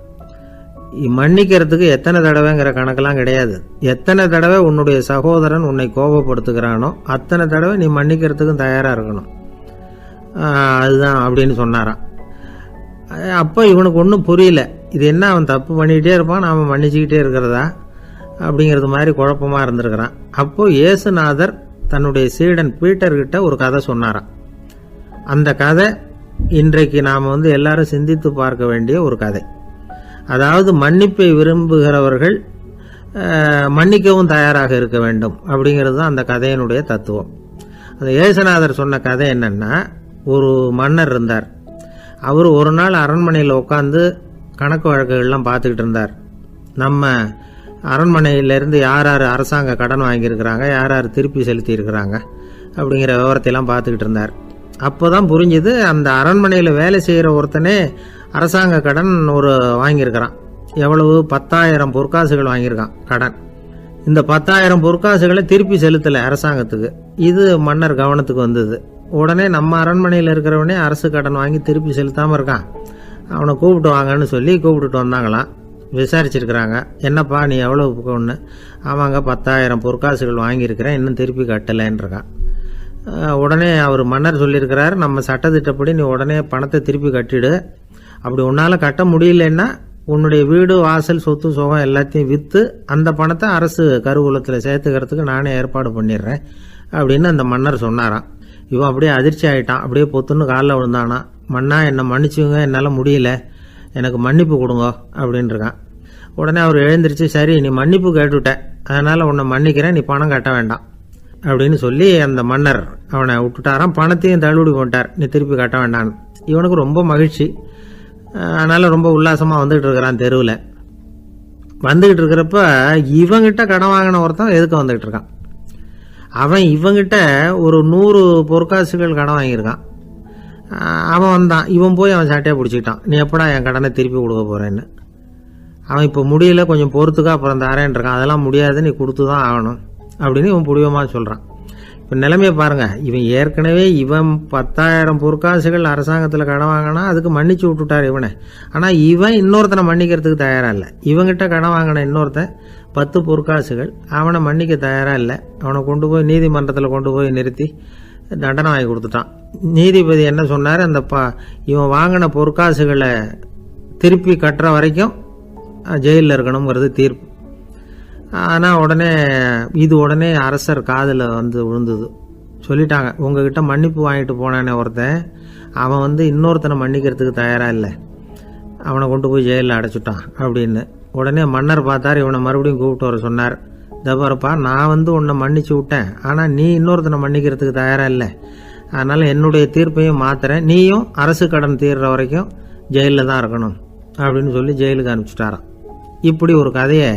மன்னிக்கிறதுக்கு எத்தனை தடவைங்கிற கணக்கெல்லாம் கிடையாது. எத்தனை தடவை உன்னுடைய சகோதரன் உன்னை கோபப்படுத்துகிறானோ அத்தனை தடவை நீ மன்னிக்கிறதுக்கும் தயாராக இருக்கணும். அதுதான் அப்படின்னு சொன்னாராம். அப்போ இவனுக்கு ஒன்றும் புரியல. இது என்ன, அவன் தப்பு பண்ணிக்கிட்டே இருப்பான், நாம் மன்னிச்சுக்கிட்டே இருக்கிறதா அப்படிங்கிறது மாதிரி குழப்பமாக இருந்திருக்கிறான். அப்போது இயேசுநாதர் தன்னுடைய சீடன் பீட்டர்கிட்ட ஒரு கதை சொன்னாராம். அந்த கதை இன்றைக்கு நாம் எல்லாரும் சிந்தித்து பார்க்க வேண்டிய ஒரு கதை. அதாவது மன்னிப்பை விரும்புகிறவர்கள் மன்னிக்கவும் தயாராக இருக்க வேண்டும் அப்படிங்கிறது தான் அந்த கதையினுடைய தத்துவம். அந்த இயேசுநாதர் சொன்ன கதை என்னன்னா, ஒரு மன்னர் இருந்தார். அவர் ஒரு நாள் அரண்மனையில் உட்காந்து கணக்கு வழக்குகள்லாம் பார்த்துக்கிட்டு இருந்தார். நம்ம அரண்மனையிலேருந்து யார் யார் அரசாங்க கடன் வாங்கியிருக்கிறாங்க, யார் யார் திருப்பி செலுத்தியிருக்கிறாங்க அப்படிங்கிற விவரத்தையெல்லாம் பார்த்துக்கிட்டு இருந்தார். அப்போ தான் புரிஞ்சுது, அந்த அரண்மனையில் வேலை செய்கிற ஒருத்தனே அரசாங்க கடன் வாங்கியிருக்கிறான். எவ்வளவு? 10,000 பொற்காசுகள் வாங்கியிருக்கான் கடன். இந்த 10,000 பொற்காசுகளை திருப்பி செலுத்தலை அரசாங்கத்துக்கு. இது மன்னர் கவனத்துக்கு வந்தது. உடனே நம்ம அரண்மனையில் இருக்கிறவனே அரசு கடன் வாங்கி திருப்பி செலுத்தாமல் இருக்கான், அவனை கூப்பிட்டு வாங்கன்னு சொல்லி கூப்பிட்டுட்டு வந்தாங்களாம். விசாரிச்சிருக்கிறாங்க, என்னப்பா நீ எவ்வளோ ஒன்று? ஆமாங்க, 10,000 பொற்காசுகள் வாங்கியிருக்கிறேன், இன்னும் திருப்பி கட்டலைன்றிருக்கான். உடனே அவர் மன்னர் சொல்லியிருக்கிறார், நம்ம சட்டத்திட்டப்படி நீ உடனே பணத்தை திருப்பி கட்டிடு. அப்படி உன்னால் கட்ட முடியலன்னா உன்னுடைய வீடு வாசல் சொத்து சுகம் எல்லாத்தையும் விற்று அந்த பணத்தை அரசு கருவூலத்தில் சேர்த்துக்கிறதுக்கு நானே ஏற்பாடு பண்ணிடுறேன் அப்படின்னு அந்த மன்னர் சொன்னாராம். இவன் அப்படியே அதிர்ச்சி ஆகிட்டான். அப்படியே பொத்துன்னு காலில் விழுந்தானா, மன்னா என்னை மன்னிச்சுங்க, என்னால் முடியல, எனக்கு மன்னிப்பு கொடுங்க அப்படின்ட்டுருக்கான். உடனே அவர் எழுந்திரிச்சு, சரி நீ மன்னிப்பு கேட்டுவிட்ட, அதனால் உன்னை மன்னிக்கிறேன், நீ பணம் கட்ட வேண்டாம் அப்படின்னு சொல்லி அந்த மன்னர் அவனை விட்டுட்டாராம். பணத்தையும் தள்ளுபடி போட்டார், நீ திருப்பி கட்ட வேண்டான்னு. இவனுக்கு ரொம்ப மகிழ்ச்சி. அதனால் ரொம்ப உல்லாசமாக வந்துகிட்டு இருக்கிறான். தெருவில் வந்துக்கிட்டு இருக்கிறப்ப இவங்கிட்ட கடன் வாங்கின ஒருத்தன் எதுக்கு வந்துக்கிட்டு இருக்கான். அவன் இவங்கிட்ட ஒரு 100 பொற்காசுகள் கடன் வாங்கியிருக்கான். அவன் வந்தான், இவன் போய் அவன் சாட்டையாக பிடிச்சிக்கிட்டான், நீ எப்படா என் கடனை திருப்பி கொடுக்க போகிறேன்னு. அவன் இப்போ முடியல, கொஞ்சம் பொறுத்துக்கா, அப்புறம் தரேன்ருக்கான். அதெல்லாம் முடியாது, நீ கொடுத்து தான் ஆகணும் அப்படின்னு இவன் புடிவமாக சொல்கிறான். இப்போ நிலைமையை பாருங்கள், இவன் ஏற்கனவே 10,000 பொற்காசுகள் அரசாங்கத்தில் கடன் வாங்கினா அதுக்கு மன்னிச்சு விட்டுட்டார் இவனை. ஆனால் இவன் இன்னொருத்தனை மன்னிக்கிறதுக்கு தயாராக இல்லை. இவங்கிட்ட கடன் வாங்கின இன்னொருத்தன் 10 பொற்காசுகள், அவனை மன்னிக்க தயாராக இல்லை. அவனை கொண்டு போய் நீதிமன்றத்தில் கொண்டு போய் நிறுத்தி தண்டனை வாங்கி கொடுத்துட்டான். நீதிபதி என்ன சொன்னார், அந்த இவன் வாங்கின பொற்காசுகளை திருப்பி கட்டுற வரைக்கும் ஜெயிலில் இருக்கணுங்கிறது தீர்ப்பு. ஆனால் உடனே அரசர் காதில் விழுந்தது. சொல்லிட்டாங்க, உங்ககிட்ட மன்னிப்பு வாங்கிட்டு போனானே ஒருத்தன், அவன் இன்னொருத்தனை மன்னிக்கிறதுக்கு தயாராக இல்லை, அவனை கொண்டு போய் ஜெயிலில் அடைச்சிட்டான் அப்படின்னு. உடனே மன்னர் பார்த்தார், இவனை மறுபடியும் கூப்பிட்டு வர சொன்னார். தபாரப்பா, நான் உன்னை மன்னிச்சு விட்டேன், ஆனால் நீ இன்னொருத்தனை மன்னிக்கிறதுக்கு தயாராக இல்லை, அதனால் என்னுடைய தீர்ப்பையும் மாத்துறேன், நீயும் அரசு கடன் தீர்ற வரைக்கும் ஜெயிலில் தான் இருக்கணும் அப்படின்னு சொல்லி ஜெயிலுக்கு அனுப்பிச்சிட்டாராம். இப்படி ஒரு கதையை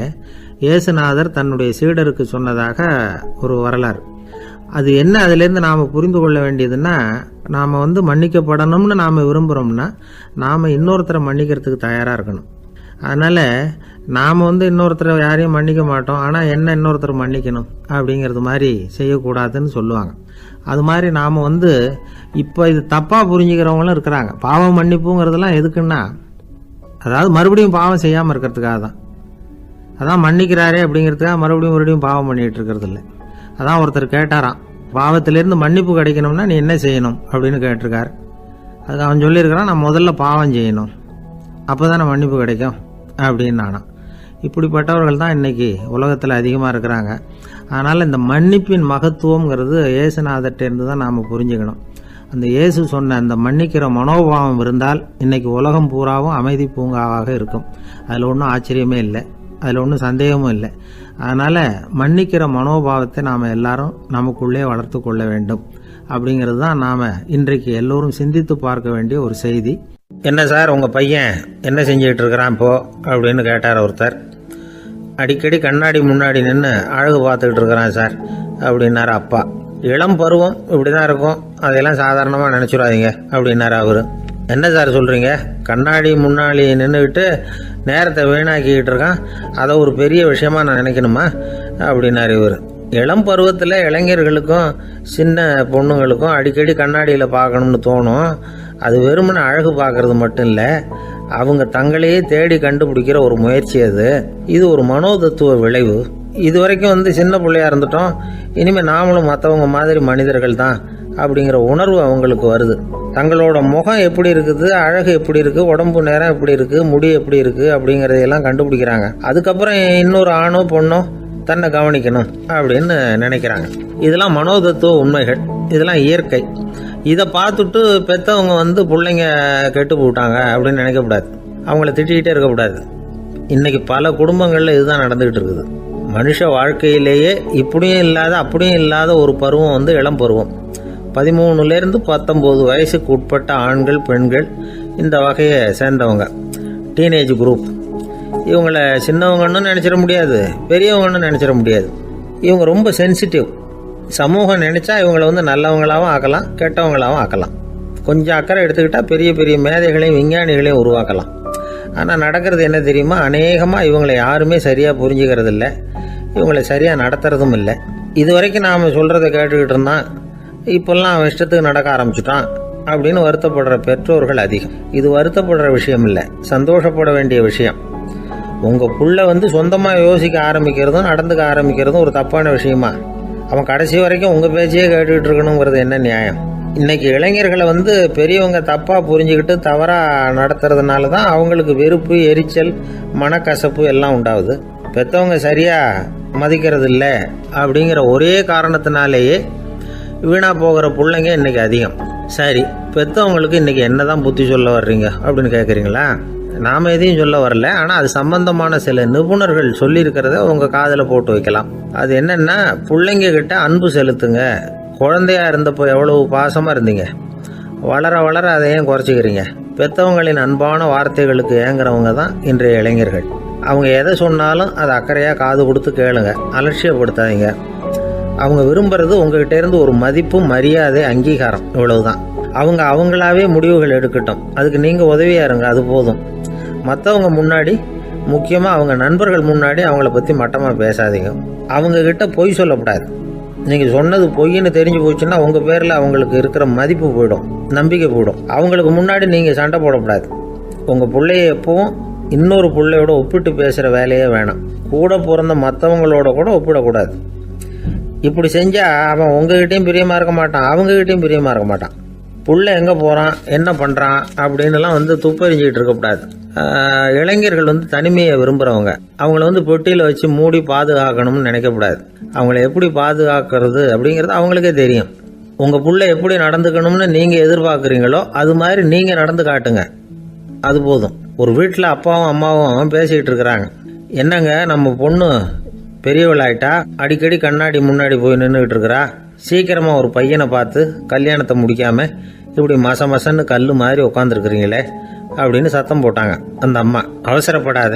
இயேசுநாதர் தன்னுடைய சீடருக்கு சொன்னதாக ஒரு வரலாறு. அது என்ன, அதிலேருந்து நாம் புரிந்து கொள்ள வேண்டியதுன்னா, நாம் மன்னிக்கப்படணும்னு நாம் விரும்புகிறோம்னா நாம் இன்னொருத்தரை மன்னிக்கிறதுக்கு தயாராக இருக்கணும். அதனால் நாம் இன்னொருத்தரை யாரையும் மன்னிக்க மாட்டோம், ஆனால் என்ன இன்னொருத்தரை மன்னிக்கணும் அப்படிங்கிறது மாதிரி செய்யக்கூடாதுன்னு சொல்லுவாங்க. அது மாதிரி நாம் இப்போ இது தப்பாக புரிஞ்சுக்கிறவங்களும் இருக்கிறாங்க. பாவம் மன்னிப்புங்கிறதெல்லாம் எதுக்குன்னா, அதாவது மறுபடியும் பாவம் செய்யாமல் இருக்கிறதுக்காக தான். அதான் மன்னிக்கிறாரே அப்படிங்கிறதுக்காக மறுபடியும் பாவம் பண்ணிகிட்டு இருக்கிறது இல்லை. அதான் ஒருத்தர் கேட்டாராம், பாவத்திலேருந்து மன்னிப்பு கிடைக்கணும்னா நீ என்ன செய்யணும் அப்படின்னு கேட்டிருக்கார். அதுக்கு அவன் சொல்லியிருக்கிறான், நான் முதல்ல பாவம் செய்யணும், அப்போ தானே மன்னிப்பு கிடைக்கும் அப்படின்னு நானா. இப்படிப்பட்டவர்கள் தான் இன்றைக்கி உலகத்தில் அதிகமாக இருக்கிறாங்க. அதனால் இந்த மன்னிப்பின் மகத்துவங்கிறது இயேசுநாதர்கிட்டேருந்து தான் நாம் புரிஞ்சுக்கணும். அந்த இயேசு சொன்ன அந்த மன்னிக்கிற மனோபாவம் இருந்தால் இன்றைக்கி உலகம் பூராவும் அமைதி பூங்காவாக இருக்கும். அதில் ஒன்றும் ஆச்சரியமே இல்லை, அதில் ஒன்றும் சந்தேகமும் இல்லை. அதனால் மன்னிக்கிற மனோபாவத்தை நாம் எல்லாரும் நமக்குள்ளே வளர்த்து கொள்ள வேண்டும் அப்படிங்கிறது தான் நாம் இன்றைக்கு எல்லோரும் சிந்தித்து பார்க்க வேண்டிய ஒரு செய்தி. என்ன சார், உங்கள் பையன் என்ன செஞ்சுக்கிட்டு இருக்கிறான் இப்போ அப்படின்னு கேட்டார் ஒருத்தர். அடிக்கடி கண்ணாடி முன்னாடி நின்று அழகு பார்த்துக்கிட்டு இருக்கிறான் சார் அப்படின்னாரு அப்பா. இளம் பருவம் இப்படி தான் இருக்கும், அதையெல்லாம் சாதாரணமாக நினச்சிடாதீங்க அப்படின்னாரு அவர். என்ன சார் சொல்கிறீங்க, கண்ணாடி முன்னாடி நின்றுக்கிட்டு நேரத்தை வீணாக்கிக்கிட்டு இருக்கான், அதை ஒரு பெரிய விஷயமா நான் நினைக்கணுமா அப்படின்னாரு இவர். இளம் பருவத்தில் இளைஞர்களுக்கும் சின்ன பொண்ணுங்களுக்கும் அடிக்கடி கண்ணாடியில் பார்க்கணும்னு தோணும். அது வெறுமனே அழகு பார்க்கறது மட்டும் இல்லை, அவங்க தங்களையே தேடி கண்டுபிடிக்கிற ஒரு முயற்சி அது. இது ஒரு மனோதத்துவ விளைவு. இது வரைக்கும் சின்ன பிள்ளையா இருந்துட்டோம், இனிமேல் நாமளும் மற்றவங்க மாதிரி மனிதர்கள் தான் அப்படிங்கிற உணர்வு அவங்களுக்கு வருது. தங்களோட முகம் எப்படி இருக்குது, அழகு எப்படி இருக்குது, உடம்பு நேரம் எப்படி இருக்குது, முடி எப்படி இருக்குது அப்படிங்கிறதையெல்லாம் கண்டுபிடிக்கிறாங்க. அதுக்கப்புறம் இன்னொரு ஆணோ பொண்ணோ தன்னை கவனிக்கணும் அப்படின்னு நினைக்கிறாங்க. இதெல்லாம் மனோதத்துவ உண்மைகள், இதெல்லாம் இயற்கை. இதை பார்த்துட்டு பெற்றவங்க பிள்ளைங்க கெட்டு போட்டாங்க அப்படின்னு நினைக்கக்கூடாது, அவங்கள திட்டிகிட்டே இருக்கக்கூடாது. இன்றைக்கி பல குடும்பங்களில் இதுதான் நடந்துக்கிட்டு இருக்குது. மனுஷ வாழ்க்கையிலேயே இப்படியும் இல்லாத அப்படியும் இல்லாத ஒரு பருவம் இளம் பருவம். 13லேருந்து 19 வயசுக்கு உட்பட்ட ஆண்கள் பெண்கள் இந்த வகையை சேர்ந்தவங்க, டீனேஜ் குரூப். இவங்களை சின்னவங்கன்னு நினச்சிட முடியாது, பெரியவங்கன்னு நினச்சிட முடியாது. இவங்க ரொம்ப சென்சிட்டிவ். சமூகம் நினச்சா இவங்களை நல்லவங்களாகவும் ஆக்கலாம், கெட்டவங்களாகவும் ஆக்கலாம். கொஞ்சம் அக்கறை எடுத்துக்கிட்டால் பெரிய பெரிய மேதைகளையும் விஞ்ஞானிகளையும் உருவாக்கலாம். ஆனால் நடக்கிறது என்ன தெரியுமா, அநேகமாக இவங்களை யாருமே சரியாக புரிஞ்சுக்கிறது இல்லை, இவங்களை சரியாக நடத்துறதும் இல்லை. இது வரைக்கும் நாம் சொல்கிறத கேட்டுக்கிட்டு இருந்தான், இப்போல்லாம் அவன் இஷ்டத்துக்கு நடக்க ஆரம்பிச்சுட்டான் அப்படின்னு வருத்தப்படுற பெற்றோர்கள் அதிகம். இது வருத்தப்படுற விஷயம் இல்லை, சந்தோஷப்பட வேண்டிய விஷயம். உங்கள் புள்ள சொந்தமாக யோசிக்க ஆரம்பிக்கிறதும் நடந்துக்க ஆரம்பிக்கிறதும் ஒரு தப்பான விஷயமா? அவன் கடைசி வரைக்கும் உங்கள் பேச்சையே கேட்டுக்கிட்டு இருக்கணுங்கிறது என்ன நியாயம்? இன்றைக்கி இளைஞர்களை பெரியவங்க தப்பாக புரிஞ்சுக்கிட்டு தவறாக நடத்துறதுனால தான் அவங்களுக்கு வெறுப்பு, எரிச்சல், மனக்கசப்பு எல்லாம் உண்டாகுது. பெற்றவங்க சரியாக மதிக்கிறது இல்லை அப்படிங்கிற ஒரே காரணத்தினாலேயே வீணாக போகிற பிள்ளைங்க இன்றைக்கி அதிகம். சரி, பெற்றவங்களுக்கு இன்றைக்கி என்ன தான் புத்தி சொல்ல வர்றீங்க அப்படின்னு கேட்குறீங்களா? நாம் எதையும் சொல்ல வரல, ஆனால் அது சம்பந்தமான சில நிபுணர்கள் சொல்லியிருக்கிறத உங்கள் காதில் போட்டு வைக்கலாம். அது என்னென்னா, பிள்ளைங்க கிட்ட அன்பு செலுத்துங்க. குழந்தையா இருந்தப்போ எவ்வளவு பாசமாக இருந்தீங்க, வளர வளர அதை ஏன் குறைச்சிக்கிறீங்க? பெற்றவங்களின் அன்பான வார்த்தைகளுக்கு ஏங்குறவங்க தான் இன்றைய இளைஞர்கள். அவங்க எதை சொன்னாலும் அதை அக்கறையாக காது கொடுத்து கேளுங்க, அலட்சியப்படுத்தாதீங்க. அவங்க விரும்புறது உங்ககிட்ட இருந்து ஒரு மதிப்பு, மரியாதை, அங்கீகாரம், இவ்வளவுதான். அவங்க அவங்களாவே முடிவுகள் எடுக்கட்டும், அதுக்கு நீங்கள் உதவியாக இருங்க, அது போதும். மற்றவங்க முன்னாடி, முக்கியமாக அவங்க நண்பர்கள் முன்னாடி அவங்கள பற்றி மட்டமாக பேசாதீங்க. அவங்கக்கிட்ட பொய் சொல்லக்கூடாது. நீங்கள் சொன்னது பொய்ன்னு தெரிஞ்சு போச்சுன்னா உங்கள் பேரில் அவங்களுக்கு இருக்கிற மதிப்பு போயிடும், நம்பிக்கை போயிடும். அவங்களுக்கு முன்னாடி நீங்கள் சண்டை போடக்கூடாது. உங்கள் பிள்ளைய எப்பவும் இன்னொரு பிள்ளையோட ஒப்பிட்டு பேசுகிற வேலையே வேணாம். கூட பிறந்த மற்றவங்களோட கூட ஒப்பிடக்கூடாது. இப்படி செஞ்சால் அவன் உங்ககிட்டையும் பிரியமாக இருக்க மாட்டான், அவங்ககிட்டையும் பிரியமாக இருக்க மாட்டான். புள்ள எங்கே போகிறான், என்ன பண்ணுறான் அப்படின்னுலாம் துப்பறிஞ்சிக்கிட்டு இருக்கக்கூடாது. இளைஞர்கள் தனிமையை விரும்புகிறவங்க. அவங்கள பெட்டியில் வச்சு மூடி பாதுகாக்கணும்னு நினைக்கக்கூடாது. அவங்கள எப்படி பாதுகாக்கிறது அப்படிங்கிறது அவங்களுக்கே தெரியும். உங்கள் புள்ள எப்படி நடந்துக்கணும்னு நீங்கள் எதிர்பார்க்குறீங்களோ அது மாதிரி நீங்கள் நடந்து காட்டுங்க, அது போதும். ஒரு வீட்டில் அப்பாவும் அம்மாவும் பேசிக்கிட்டு இருக்கிறாங்க. என்னங்க, நம்ம பொண்ணு பெரியவளாயிட்டா, அடிக்கடி கண்ணாடி முன்னாடி போய் நின்றுக்கிட்டு இருக்கிறா, சீக்கிரமாக ஒரு பையனை பார்த்து கல்யாணத்தை முடிக்காமல் இப்படி மசன்னு கல் மாதிரி உட்காந்துருக்குறீங்களே அப்படின்னு சத்தம் போட்டாங்க அந்த அம்மா. அவசரப்படாத,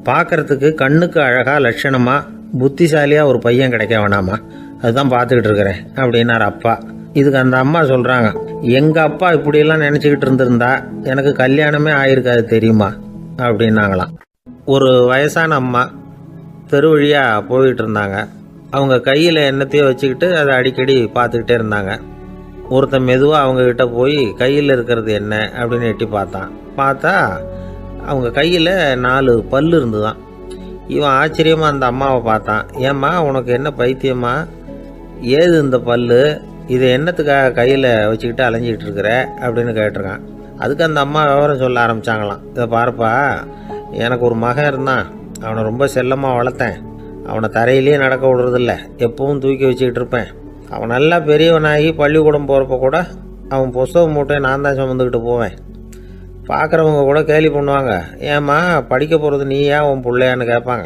பார்க்கறதுக்கு கண்ணுக்கு அழகாக லட்சணமாக புத்திசாலியாக ஒரு பையன் கிடைக்க வேணாமா, அதுதான் பார்த்துக்கிட்டு இருக்கிறேன் அப்படின்னார் அப்பா. இதுக்கு அந்த அம்மா சொல்கிறாங்க, எங்கள் அப்பா இப்படியெல்லாம் நினச்சிக்கிட்டு இருந்திருந்தா எனக்கு கல்யாணமே ஆயிருக்காது தெரியுமா அப்படின்னாங்களாம். ஒரு வயசான அம்மா தெரு வழியாக போயிட்டு இருந்தாங்க. அவங்க கையில் எண்ணத்தையோ வச்சுக்கிட்டு அதை அடிக்கடி பார்த்துக்கிட்டே இருந்தாங்க. ஒருத்தன் மெதுவாக அவங்கக்கிட்ட போய் கையில் இருக்கிறது என்ன அப்படின்னு எட்டி பார்த்தா அவங்க கையில் 4 பல் இருந்துதான். இவன் ஆச்சரியமாக அந்த அம்மாவை பார்த்தான். ஏம்மா, உனக்கு என்ன பைத்தியமா, ஏது இந்த பல், இதை என்னத்துக்காக கையில் வச்சுக்கிட்டு அலைஞ்சிக்கிட்டு இருக்கிற அப்படின்னு கேட்டிருக்கான். அதுக்கு அந்த அம்மா விவரம் சொல்ல ஆரம்பித்தாங்களாம். இதை பாருப்பா, எனக்கு ஒரு மகன் இருந்தான், அவனை ரொம்ப செல்லமாக வளர்த்தேன். அவனை தரையிலேயே நடக்க விடுறதில்ல, எப்பவும் தூக்கி வச்சுக்கிட்டு இருப்பேன். அவன் நல்லா பெரியவனாகி பள்ளிக்கூடம் போகிறப்ப கூட அவன் புஸ்தக மூட்டையை நான் தான் சுமந்துக்கிட்டு போவேன். பார்க்குறவங்க கூட கேலி பண்ணுவாங்க, ஏம்மா படிக்க போகிறது நீயா உன் பிள்ளையான்னு கேட்பாங்க.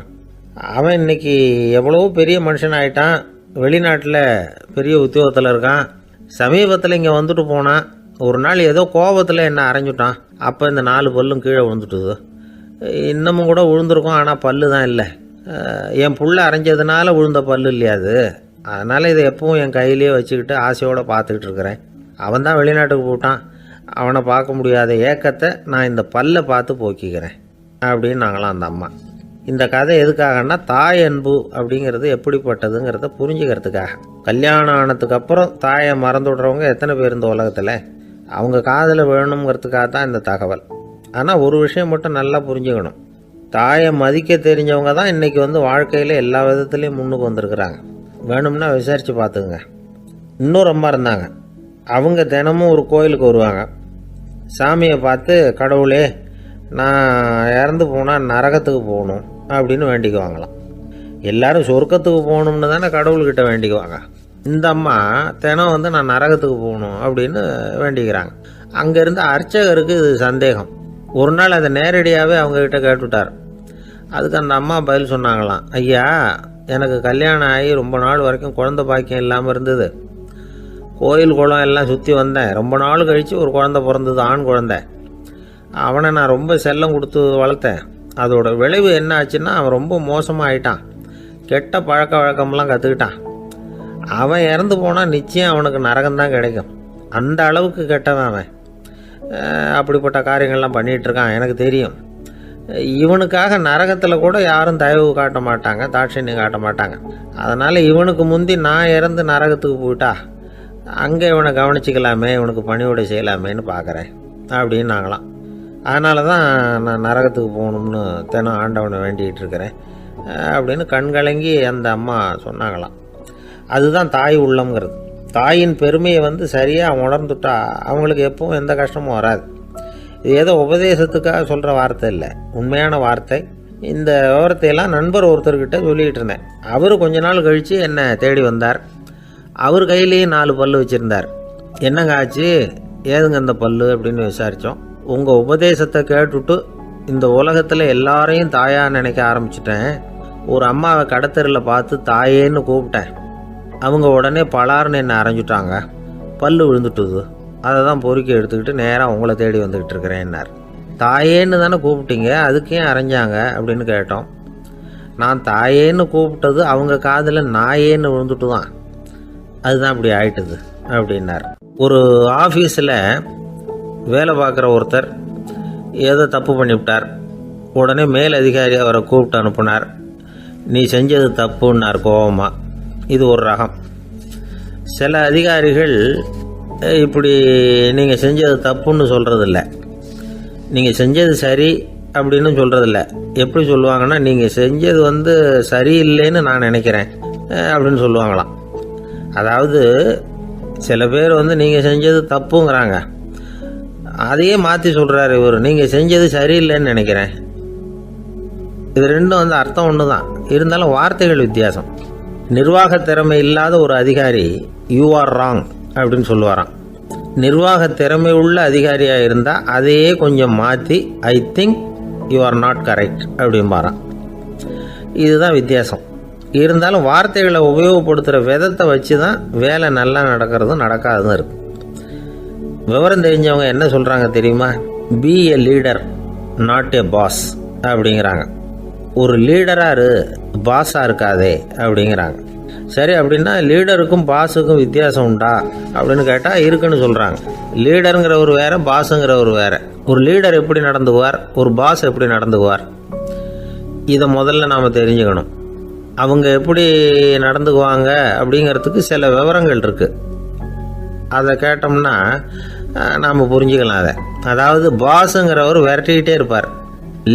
அவன் இன்னைக்கு எவ்வளவோ பெரிய மனுஷன் ஆகிட்டான், வெளிநாட்டில் பெரிய உத்தியோகத்தில் இருக்கான். சமீபத்தில் இங்கே வந்துட்டு போனான். ஒரு நாள் ஏதோ கோபத்தில் என்ன அரைஞ்சுட்டான். அப்போ இந்த 4 பல்லும் கீழே விழுந்துட்டுது. இன்னமும் கூட விழுந்திருக்கும், ஆனால் பல்லு தான் இல்லை. என் புள்ள அரைஞ்சதுனால விழுந்த பல்லு இல்லையா அது, அதனால் இதை எப்பவும் என் கையிலேயே வச்சுக்கிட்டு ஆசையோடு பார்த்துக்கிட்டு இருக்கிறேன். அவன் தான் வெளிநாட்டுக்கு போட்டான், அவனை பார்க்க முடியாத ஏக்கத்தை நான் இந்த பல்லை பார்த்து போக்கிக்கிறேன் அப்படின்னு நாங்களாம் அந்த அம்மா. இந்த கதை எதுக்காகன்னா, தாய் அன்பு அப்படிங்கிறது எப்படிப்பட்டதுங்கிறத புரிஞ்சுக்கிறதுக்காக. கல்யாணம் ஆனதுக்கு அப்புறம் தாயை மறந்து விடுறவங்க எத்தனை பேர் இந்த உலகத்தில்? அவங்க காதில் வேணுங்கிறதுக்காக தான் இந்த தகவல். ஆனால் ஒரு விஷயம் மட்டும் நல்லா புரிஞ்சுக்கணும், தாயை மதிக்க தெரிஞ்சவங்க தான் இன்றைக்கி வாழ்க்கையில் எல்லா விதத்துலேயும் முன்னுக்கு வந்திருக்கிறாங்க. வேணும்னா விசாரித்து பார்த்துக்குங்க. இன்னொரு அம்மா இருந்தாங்க. அவங்க தினமும் ஒரு கோயிலுக்கு வருவாங்க. சாமியை பார்த்து, கடவுளே நான் இறந்து போனால் நரகத்துக்கு போகணும் அப்படின்னு வேண்டிக்குவாங்களாம். எல்லோரும் சொர்க்கத்துக்கு போகணும்னு தானே கடவுள்கிட்ட வேண்டிக்குவாங்க. இந்த அம்மா தினம் நான் நரகத்துக்கு போகணும் அப்படின்னு வேண்டிக்கிறாங்க. அங்கேருந்து அர்ச்சகருக்கு இது சந்தேகம். ஒரு நாள் அதை நேரடியாகவே அவங்கக்கிட்ட கேட்டுவிட்டார். அதுக்கு அந்த அம்மா பதில் சொன்னாங்களாம், ஐயா, எனக்கு கல்யாணம் ஆகி ரொம்ப நாள் வரைக்கும் குழந்தை பாக்கியம் இல்லாமல் இருந்தது. கோயில் குளம் எல்லாம் சுற்றி வந்தேன். ரொம்ப நாள் கழித்து ஒரு குழந்தை பிறந்தது, ஆண் குழந்தை. அவனை நான் ரொம்ப செல்லம் கொடுத்து வளர்த்தேன். அதோட விளைவு என்ன ஆச்சுன்னா, அவன் ரொம்ப மோசமாக ஆகிட்டான். கெட்ட பழக்க வழக்கம்லாம் கற்றுக்கிட்டான். அவன் இறந்து போனால் நிச்சயம் அவனுக்கு நரகம்தான் கிடைக்கும். அந்த அளவுக்கு கெட்டவன் அவன். அப்படிப்பட்ட காரியங்கள்லாம் பண்ணிகிட்ருக்கான், எனக்கு தெரியும். இவனுக்காக நரகத்தில் கூட யாரும் தயவு காட்ட மாட்டாங்க, தாட்சண்யம் காட்ட மாட்டாங்க. அதனால் இவனுக்கு முந்தி நான் இறந்து நரகத்துக்கு போயிட்டா அங்கே இவனை கவனிச்சிக்கலாமே, இவனுக்கு பணியோட செய்யலாமேன்னு பார்க்குறேன் அப்படின்னு நாங்களாம். அதனால தான் நான் நரகத்துக்கு போகணும்னு தினம் ஆண்டவனை வேண்டிகிட்டு இருக்கிறேன் அப்படின்னு கண்கலங்கி அந்த அம்மா சொன்னாங்களாம். அதுதான் தாய் உள்ளம்ங்கிறது. தாயின் பெருமையை சரியாக உணர்ந்துட்டா அவங்களுக்கு எப்பவும் எந்த கஷ்டமும் வராது. இது ஏதோ உபதேசத்துக்காக சொல்கிற வார்த்தை இல்லை, உண்மையான வார்த்தை. இந்த விவரத்தையெல்லாம் நண்பர் ஒருத்தர்கிட்ட சொல்லிகிட்டு இருந்தேன். அவர் கொஞ்ச நாள் கழித்து என்னை தேடி வந்தார். அவர் கையிலேயும் 4 பல்லு வச்சுருந்தார். என்னங்க ஆச்சு, ஏதுங்க அந்த பல்லு அப்படின்னு விசாரித்தோம். உங்கள் உபதேசத்தை கேட்டுவிட்டு இந்த உலகத்தில் எல்லாரையும் தாயாக நினைக்க ஆரம்பிச்சிட்டேன். ஒரு அம்மாவை கடத்தரில் பார்த்து தாயேன்னு கூப்பிட்டேன். அவங்க உடனே பலார்னு என்னை அரைஞ்சிட்டாங்க. பல்லு விழுந்துட்டுது. அதை தான் பொறுக்கி எடுத்துக்கிட்டு நேராக உங்களை தேடி வந்துக்கிட்டு இருக்கிறேன்னார். தாயேன்னு தானே கூப்பிட்டீங்க, அதுக்கு ஏன் அரைஞ்சாங்க அப்படின்னு கேட்டோம். நான் தாயேன்னு கூப்பிட்டது அவங்க காதில் நாயேன்னு விழுந்துட்டு தான், அதுதான் அப்படி ஆயிட்டுது அப்படின்னார். ஒரு ஆஃபீஸில் வேலை பார்க்குற ஒருத்தர் ஏதோ தப்பு பண்ணிவிட்டார். உடனே மேல் அதிகாரி அவரை கூப்பிட்டு அனுப்புனார். நீ செஞ்சது தப்புன்னார் கோபமாக. இது ஒரு ரகம். சில அதிகாரிகள் இப்படி நீங்கள் செஞ்சது தப்புன்னு சொல்கிறதில்ல, நீங்கள் செஞ்சது சரி அப்படின்னு சொல்கிறதில்ல. எப்படி சொல்லுவாங்கன்னா, நீங்கள் செஞ்சது சரியில்லைன்னு நான் நினைக்கிறேன் அப்படின்னு சொல்லுவாங்களாம். அதாவது சில பேர் நீங்கள் செஞ்சது தப்புங்கிறாங்க, அதையே மாற்றி சொல்கிறாரு இவர், நீங்கள் செஞ்சது சரியில்லைன்னு நினைக்கிறேன். இது ரெண்டும் அர்த்தம் ஒன்று தான், இருந்தாலும் வார்த்தைகள் வித்தியாசம். நிர்வாக திறமை இல்லாத ஒரு அதிகாரி யூ ஆர் ராங் அப்படின்னு சொல்லுவாராம். நிர்வாக திறமை உள்ள அதிகாரியாக இருந்தால் அதையே கொஞ்சம் மாற்றி I think you are not correct அப்படிம்பாராம். இதுதான் வித்தியாசம். இருந்தாலும் வார்த்தைகளை உபயோகப்படுத்துகிற விதத்தை வச்சு தான் வேலை நல்லா நடக்கிறதும் நடக்காததும் இருக்குது. விவரம் தெரிஞ்சவங்க என்ன சொல்கிறாங்க தெரியுமா? Be a leader not a boss அப்படிங்கிறாங்க. ஒரு லீடராக பாஸாக இருக்காதே அப்படிங்கிறாங்க. சரி, அப்படின்னா லீடருக்கும் பாஸுக்கும் வித்தியாசம் உண்டா அப்படின்னு கேட்டால் இருக்குன்னு சொல்கிறாங்க. லீடருங்கிறவர் வேறு, பாஸுங்கிறவர் வேறு. ஒரு லீடர் எப்படி நடந்துக்குவார், ஒரு பாஸ் எப்படி நடந்துக்குவார், இதை முதல்ல நாம் தெரிஞ்சுக்கணும். அவங்க எப்படி நடந்துக்குவாங்க அப்படிங்கிறதுக்கு சில விவரங்கள் இருக்குது. அதை கேட்டோம்னா நாம் புரிஞ்சுக்கலாம் அதை. அதாவது பாஸுங்கிறவர் விரட்டிக்கிட்டே இருப்பார்,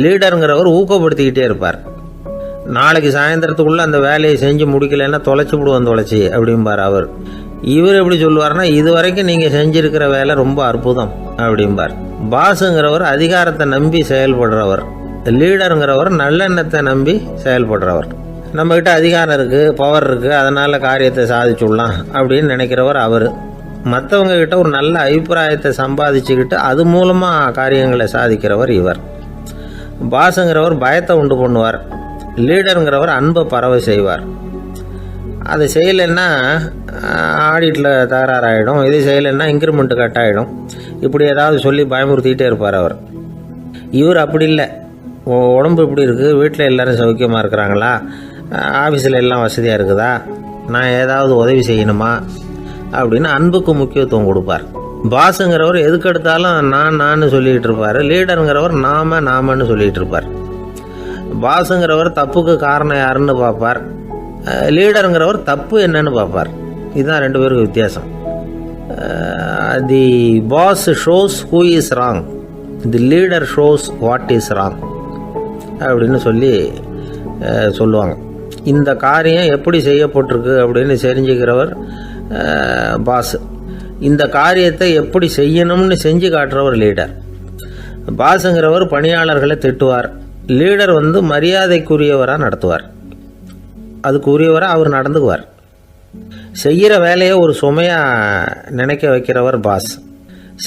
லீடருங்கிறவர் ஊக்கப்படுத்திக்கிட்டே இருப்பார். நாளைக்கு சாயந்தரத்துக்குள்ளே அந்த வேலையை செஞ்சு முடிக்கலைன்னா தொலைச்சி விடுவோம் தொலைச்சி அப்படிம்பார் அவர். இவர் எப்படி சொல்லுவார்னா, இது வரைக்கும் நீங்கள் செஞ்சுருக்கிற வேலை ரொம்ப அற்புதம் அப்படிம்பார். பாஸுங்கிறவர் அதிகாரத்தை நம்பி செயல்படுறவர், லீடருங்கிறவர் நல்லெண்ணத்தை நம்பி செயல்படுறவர். நம்மக்கிட்ட அதிகாரம் இருக்குது, பவர் இருக்குது, அதனால் காரியத்தை சாதிச்சுடலாம் அப்படின்னு நினைக்கிறவர் அவர். மற்றவங்கக்கிட்ட ஒரு நல்ல அபிப்பிராயத்தை சம்பாதிச்சுக்கிட்டு அது மூலமாக காரியங்களை சாதிக்கிறவர் இவர். பாஸுங்கிறவர் பயத்தை உண்டு பண்ணுவார், லீடருங்கிறவர் அன்பை பரவ செய்வார். அதை செய்யலைன்னா ஆடிட்டில் தகராறாயிடும், இது செய்யலைன்னா இன்க்ரிமெண்ட்டு கட் ஆகிடும், இப்படி ஏதாவது சொல்லி பயமுறுத்திக்கிட்டே இருப்பார் அவர். இவர் அப்படி இல்லை. உடம்பு இப்படி இருக்குது, வீட்டில் எல்லோரும் சௌக்கியமாக இருக்கிறாங்களா, ஆஃபீஸில் எல்லாம் வசதியாக இருக்குதா, நான் ஏதாவது உதவி செய்யணுமா அப்படின்னு அன்புக்கு முக்கியத்துவம் கொடுப்பார். பாஸுங்கிறவர் எதுக்கு எடுத்தாலும் நான் சொல்லிகிட்டு இருப்பார். லீடருங்கிறவர் நாமன்னு சொல்லிகிட்டு இருப்பார். பாஸுங்கிறவர் தப்புக்கு காரணம் யாருன்னு பார்ப்பார். லீடருங்கிறவர் தப்பு என்னன்னு பார்ப்பார். இதுதான் ரெண்டு பேருக்கு வித்தியாசம். The boss shows who is wrong, the leader shows what is wrong அப்படின்னு சொல்லுவாங்க. இந்த காரியம் எப்படி செய்யப்பட்டிருக்கு அப்படின்னு தெரிஞ்சுக்கிறவர் பாஸ். இந்த காரியத்தை எப்படி செய்யணும்னு செஞ்சு காட்டுறவர் லீடர். பாஸுங்கிறவர் பணியாளர்களை திட்டுவார். லீடர் மரியாதைக்குரியவராக நடத்துவார். அதுக்குரியவராக அவர் நடந்துக்குவார். செய்கிற வேலையை ஒரு சுமையாக நினைக்க வைக்கிறவர் பாஸ்.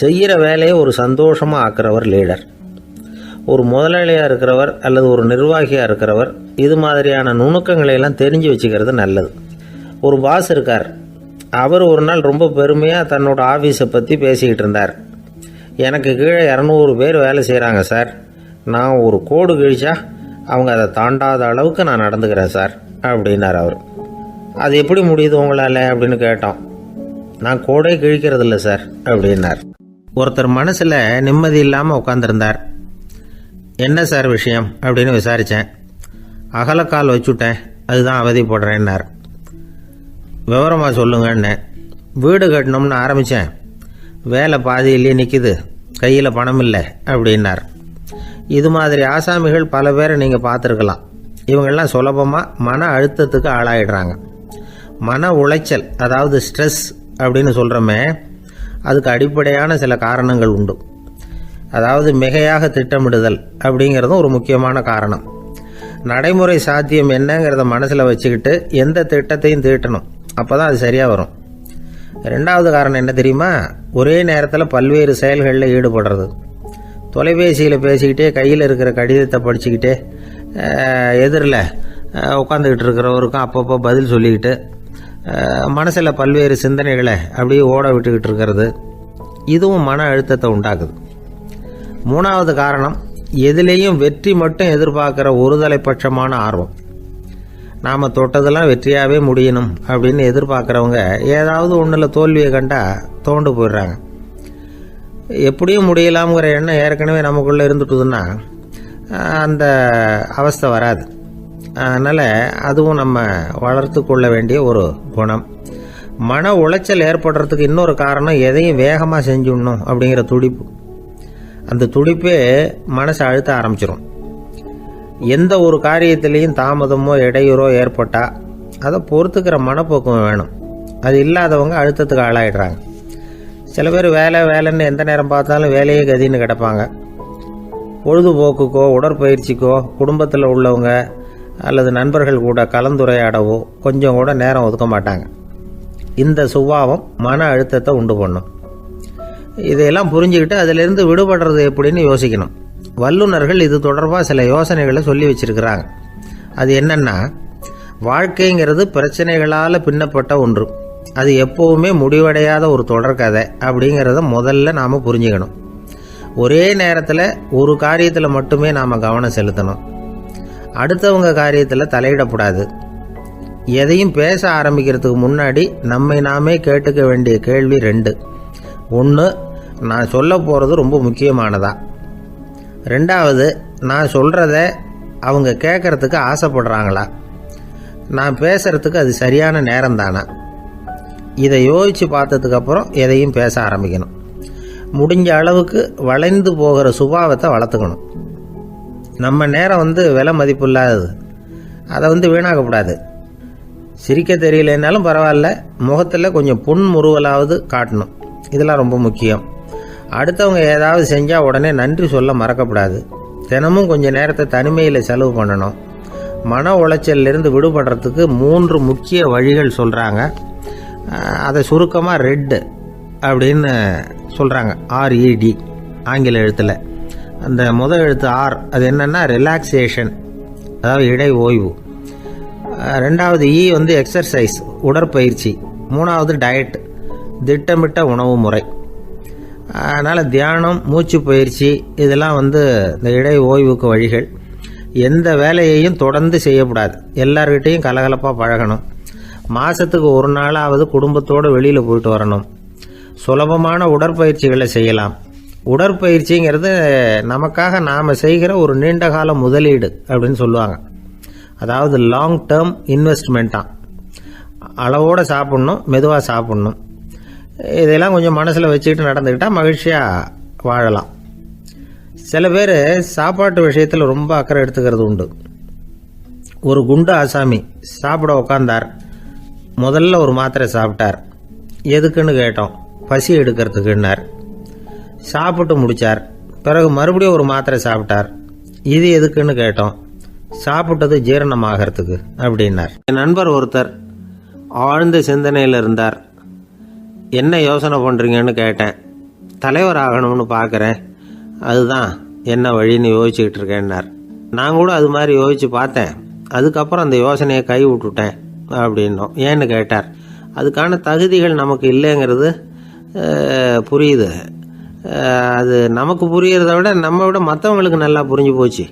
செய்கிற வேலையை ஒரு சந்தோஷமாக ஆக்கிறவர் லீடர். ஒரு முதலாளியாக இருக்கிறவர் அல்லது ஒரு நிர்வாகியாக இருக்கிறவர் இது மாதிரியான நுணுக்கங்களை எல்லாம் தெரிஞ்சு வச்சுக்கிறது நல்லது. ஒரு பாஸ் இருக்கார். அவர் ஒரு நாள் ரொம்ப பெருமையாக தன்னோட ஆஃபீஸை பற்றி பேசிக்கிட்டு இருந்தார். எனக்கு கீழே 200 பேர் வேலை செய்கிறாங்க சார். நான் ஒரு கோடு கிழிச்சா அவங்க அதை தாண்டாத அளவுக்கு நான் நடந்துக்கிறேன் சார் அப்படின்னார் அவர். அது எப்படி முடியுது உங்களால் அப்படின்னு கேட்டோம். நான் கோடே கிழிக்கிறது இல்லை சார் அப்படின்னார். ஒருத்தர் மனசில் நிம்மதி இல்லாமல் உட்காந்துருந்தார். என்ன சார் விஷயம் அப்படின்னு விசாரித்தேன். அகலக்கால் வச்சுட்டேன், அதுதான் அவதிப்படுறேன்னார். விவரமாக சொல்லுங்கன்னு. வீடு கட்டணும்னு ஆரம்பித்தேன், வேலை பாதியிலேயே நிற்கிது, கையில் பணம் இல்லை அப்படின்னார். இது மாதிரி ஆசாமிகள் பல பேரை நீங்கள் பார்த்துருக்கலாம். இவங்கெல்லாம் சுலபமாக மன அழுத்தத்துக்கு ஆளாயிடுறாங்க. மன உளைச்சல், அதாவது ஸ்ட்ரெஸ் அப்படின்னு சொல்கிறோமே, அதுக்கு அடிப்படையான சில காரணங்கள் உண்டு. அதாவது மிகையாக திட்டமிடுதல் அப்படிங்கிறதும் ஒரு முக்கியமான காரணம். நடைமுறை சாத்தியம் என்னங்கிறத மனசில் வச்சுக்கிட்டு எந்த திட்டத்தையும் தீட்டணும், அப்போ தான் அது சரியாக வரும். ரெண்டாவது காரணம் என்ன தெரியுமா? ஒரே நேரத்தில் பல்வேறு செயல்களில் ஈடுபடுறது. தொலைபேசியில் பேசிக்கிட்டே கையில் இருக்கிற கடிதத்தை படிச்சுக்கிட்டே எதிரில் உட்காந்துக்கிட்டு இருக்கிறவருக்கும் அப்பப்போ பதில் சொல்லிக்கிட்டு மனசில் பல்வேறு சிந்தனைகளை அப்படியே ஓட விட்டுக்கிட்டு இருக்கிறது, இதுவும் மன அழுத்தத்தை உண்டாக்குது. மூணாவது காரணம், எதிலேயும் வெற்றி மட்டும் எதிர்பார்க்குற ஒருதலைப்பட்சமான ஆர்வம். நாம் தொட்டதெல்லாம் வெற்றியாகவே முடியணும் அப்படின்னு எதிர்பார்க்குறவங்க ஏதாவது ஒன்றில் தோல்வியை கண்டால் தோண்டு போயிடுறாங்க. எப்படியும் முடியலாம்ங்கிற எண்ணம் ஏற்கனவே நமக்குள்ளே இருந்துட்டுதுன்னா அந்த அவஸ்தை வராது. அதனால் அதுவும் நம்ம வளர்த்து கொள்ள வேண்டிய ஒரு குணம். மன உளைச்சல் ஏற்படுறதுக்கு இன்னொரு காரணம், எதையும் வேகமாக செஞ்சுடணும் அப்படிங்கிற துடிப்பு. அந்த துடிப்பே மனசை அழுத்த ஆரம்பிச்சிடும். எந்த ஒரு காரியத்திலையும் தாமதமோ இடையூறோ ஏற்பட்டால் அதை பொறுத்துக்கிற மனப்போக்கம் வேணும். அது இல்லாதவங்க அழுத்தத்துக்கு ஆளாயிடுறாங்க. சில பேர் வேலைன்னு எந்த நேரம் பார்த்தாலும் வேலையே கதின்னு கிடப்பாங்க. பொழுதுபோக்குக்கோ உடற்பயிற்சிக்கோ குடும்பத்தில் உள்ளவங்க அல்லது நண்பர்கள் கூட கலந்துரையாடவோ கொஞ்சம் கூட நேரம் ஒதுக்க மாட்டாங்க. இந்த சுபாவம் மன அழுத்தத்தை உண்டு பண்ணும். இதையெல்லாம் புரிஞ்சுக்கிட்டு அதிலிருந்து விடுபடுறது எப்படின்னு யோசிக்கணும். வல்லுநர்கள் இது தொடர்பாக சில யோசனைகளை சொல்லி வச்சிருக்கிறாங்க. அது என்னன்னா, வாழ்க்கைங்கிறது பிரச்சனைகளால் பின்னப்பட்ட ஒன்று. அது எப்போவுமே முடிவடையாத ஒரு தொடர்கதை அப்படிங்கிறத முதல்ல நாம் புரிஞ்சுக்கணும். ஒரே நேரத்தில் ஒரு காரியத்தில் மட்டுமே நாம் கவனம் செலுத்தணும். அடுத்தவங்க காரியத்தில் தலையிடக்கூடாது. எதையும் பேச ஆரம்பிக்கிறதுக்கு முன்னாடி நம்மை நாமே கேட்டுக்க வேண்டிய கேள்வி 2. 1, நான் சொல்ல போகிறது ரொம்ப முக்கியமானதா? 2வது, நான் சொல்கிறத அவங்க கேட்குறதுக்கு ஆசைப்படுறாங்களா? நான் பேசுகிறதுக்கு அது சரியான நேரம் தானா? இதை யோசித்து பார்த்ததுக்கப்புறம் எதையும் பேச ஆரம்பிக்கணும். முடிஞ்ச அளவுக்கு வளைந்து போகிற சுபாவத்தை வளர்த்துக்கணும். நம்ம நேரம் விலை மதிப்பு இல்லாதது, அதை வீணாக்கக்கூடாது. சிரிக்க தெரியலனாலும் பரவாயில்ல, முகத்தில் கொஞ்சம் புன்முறுவலாவது காட்டணும். இதெல்லாம் ரொம்ப முக்கியம். அடுத்தவங்க ஏதாவது செஞ்சால் உடனே நன்றி சொல்ல மறக்கக்கூடாது. தினமும் கொஞ்சம் நேரத்தை தனிமையில் செலவு பண்ணணும். மன உளைச்சலிருந்து விடுபடுறதுக்கு 3 முக்கிய வழிகள் சொல்கிறாங்க. அதை சுருக்கமாக ரெட் அப்படின்னு சொல்கிறாங்க. RED ஆங்கில எழுத்தில். அந்த முதல் எழுத்து R, அது என்னென்னா ரிலாக்ஸேஷன், அதாவது இடை ஓய்வு. 2வது E எக்ஸர்சைஸ், உடற்பயிற்சி. 3வது டயட், திட்டமிட்ட உணவு முறை. அதனால் தியானம், மூச்சு பயிற்சி இதெல்லாம் இந்த இடை ஓய்வுக்கு வழிகள். எந்த வேலையையும் தொடர்ந்து செய்யக்கூடாது. எல்லார்கிட்டையும் கலகலப்பாக பழகணும். மாதத்துக்கு 1 நாளாவது குடும்பத்தோடு வெளியில் போயிட்டு வரணும். சுலபமான உடற்பயிற்சிகளை செய்யலாம். உடற்பயிற்சிங்கிறது நமக்காக நாம் செய்கிற ஒரு நீண்டகால முதலீடு அப்படின்னு சொல்லுவாங்க. அதாவது லாங் டேர்ம் இன்வெஸ்ட்மெண்ட்டாக. அளவோடு சாப்பிட்ணும், மெதுவாக சாப்பிட்ணும். இதெல்லாம் கொஞ்சம் மனசில் வச்சுக்கிட்டு நடந்துக்கிட்டால் மகிழ்ச்சியாக வாழலாம். சில பேர் சாப்பாட்டு விஷயத்தில் ரொம்ப அக்கறை எடுத்துக்கிறது உண்டு. ஒரு குண்டு ஆசாமி சாப்பிட உக்காந்தார். முதல்ல ஒரு மாத்திரை சாப்பிட்டார். எதுக்குன்னு கேட்டோம். பசி எடுக்கிறதுக்குன்னார். சாப்பிட்டு முடித்தார். பிறகு மறுபடியும் ஒரு மாத்திரை சாப்பிட்டார். இது எதுக்குன்னு கேட்டோம். சாப்பிட்டது ஜீரணமாகறதுக்கு அப்படின்னார். என் நண்பர் ஒருத்தர் ஆழ்ந்த சிந்தனையில் இருந்தார். என்ன யோசனை பண்ணுறீங்கன்னு கேட்டேன். தலைவர் ஆகணும்னு பார்க்குறேன், அதுதான் என்ன வழின்னு யோசிச்சுக்கிட்டு இருக்கேன்னார். நான் கூட அது மாதிரி யோசித்து பார்த்தேன். அதுக்கப்புறம் அந்த யோசனையை கை விட்டுட்டேன் அப்படின்னோம். ஏன்னு கேட்டார். அதுக்கான தகுதிகள் நமக்கு இல்லைங்கிறது புரியுது. அது நமக்கு புரியறத விட நம்ம விட மற்றவங்களுக்கு நல்லா புரிஞ்சு போச்சு.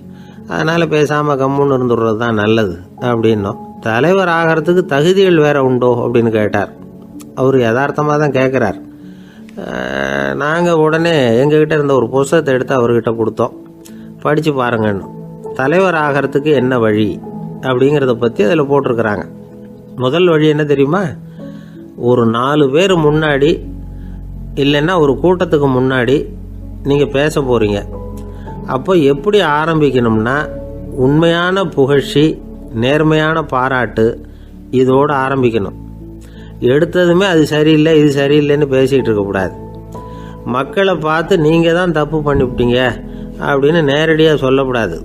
அதனால் பேசாமல் கம்முன்னு இருந்துடுறது தான் நல்லது அப்படின்னோம். தலைவர் ஆகிறதுக்கு தகுதிகள் வேற உண்டோ அப்படின்னு கேட்டார். அவர் யதார்த்தமாக தான் கேட்குறார். நாங்கள் உடனே எங்ககிட்ட இருந்த ஒரு புத்தகத்தை எடுத்து அவர்கிட்ட கொடுத்தோம். படித்து பாருங்கன்னு. தலைவர் ஆகிறதுக்கு என்ன வழி அப்படிங்கிறத பற்றி அதில் போட்டிருக்கிறாங்க. முதல் வழி என்ன தெரியுமா? ஒரு 4 பேர் முன்னாடி இல்லைன்னா ஒரு கூட்டத்துக்கு முன்னாடி நீங்கள் பேச போகிறீங்க. அப்போ எப்படி ஆரம்பிக்கணும்னா, உண்மையான புகழ்ச்சி, நேர்மையான பாராட்டு, இதோடு ஆரம்பிக்கணும். எடுத்ததுமே அது சரியில்லை இது சரியில்லைன்னு பேசிகிட்டு இருக்கக்கூடாது. மக்களை பார்த்து நீங்கள் தான் தப்பு பண்ணிவிட்டீங்க அப்படின்னு நேரடியாக சொல்லக்கூடாது.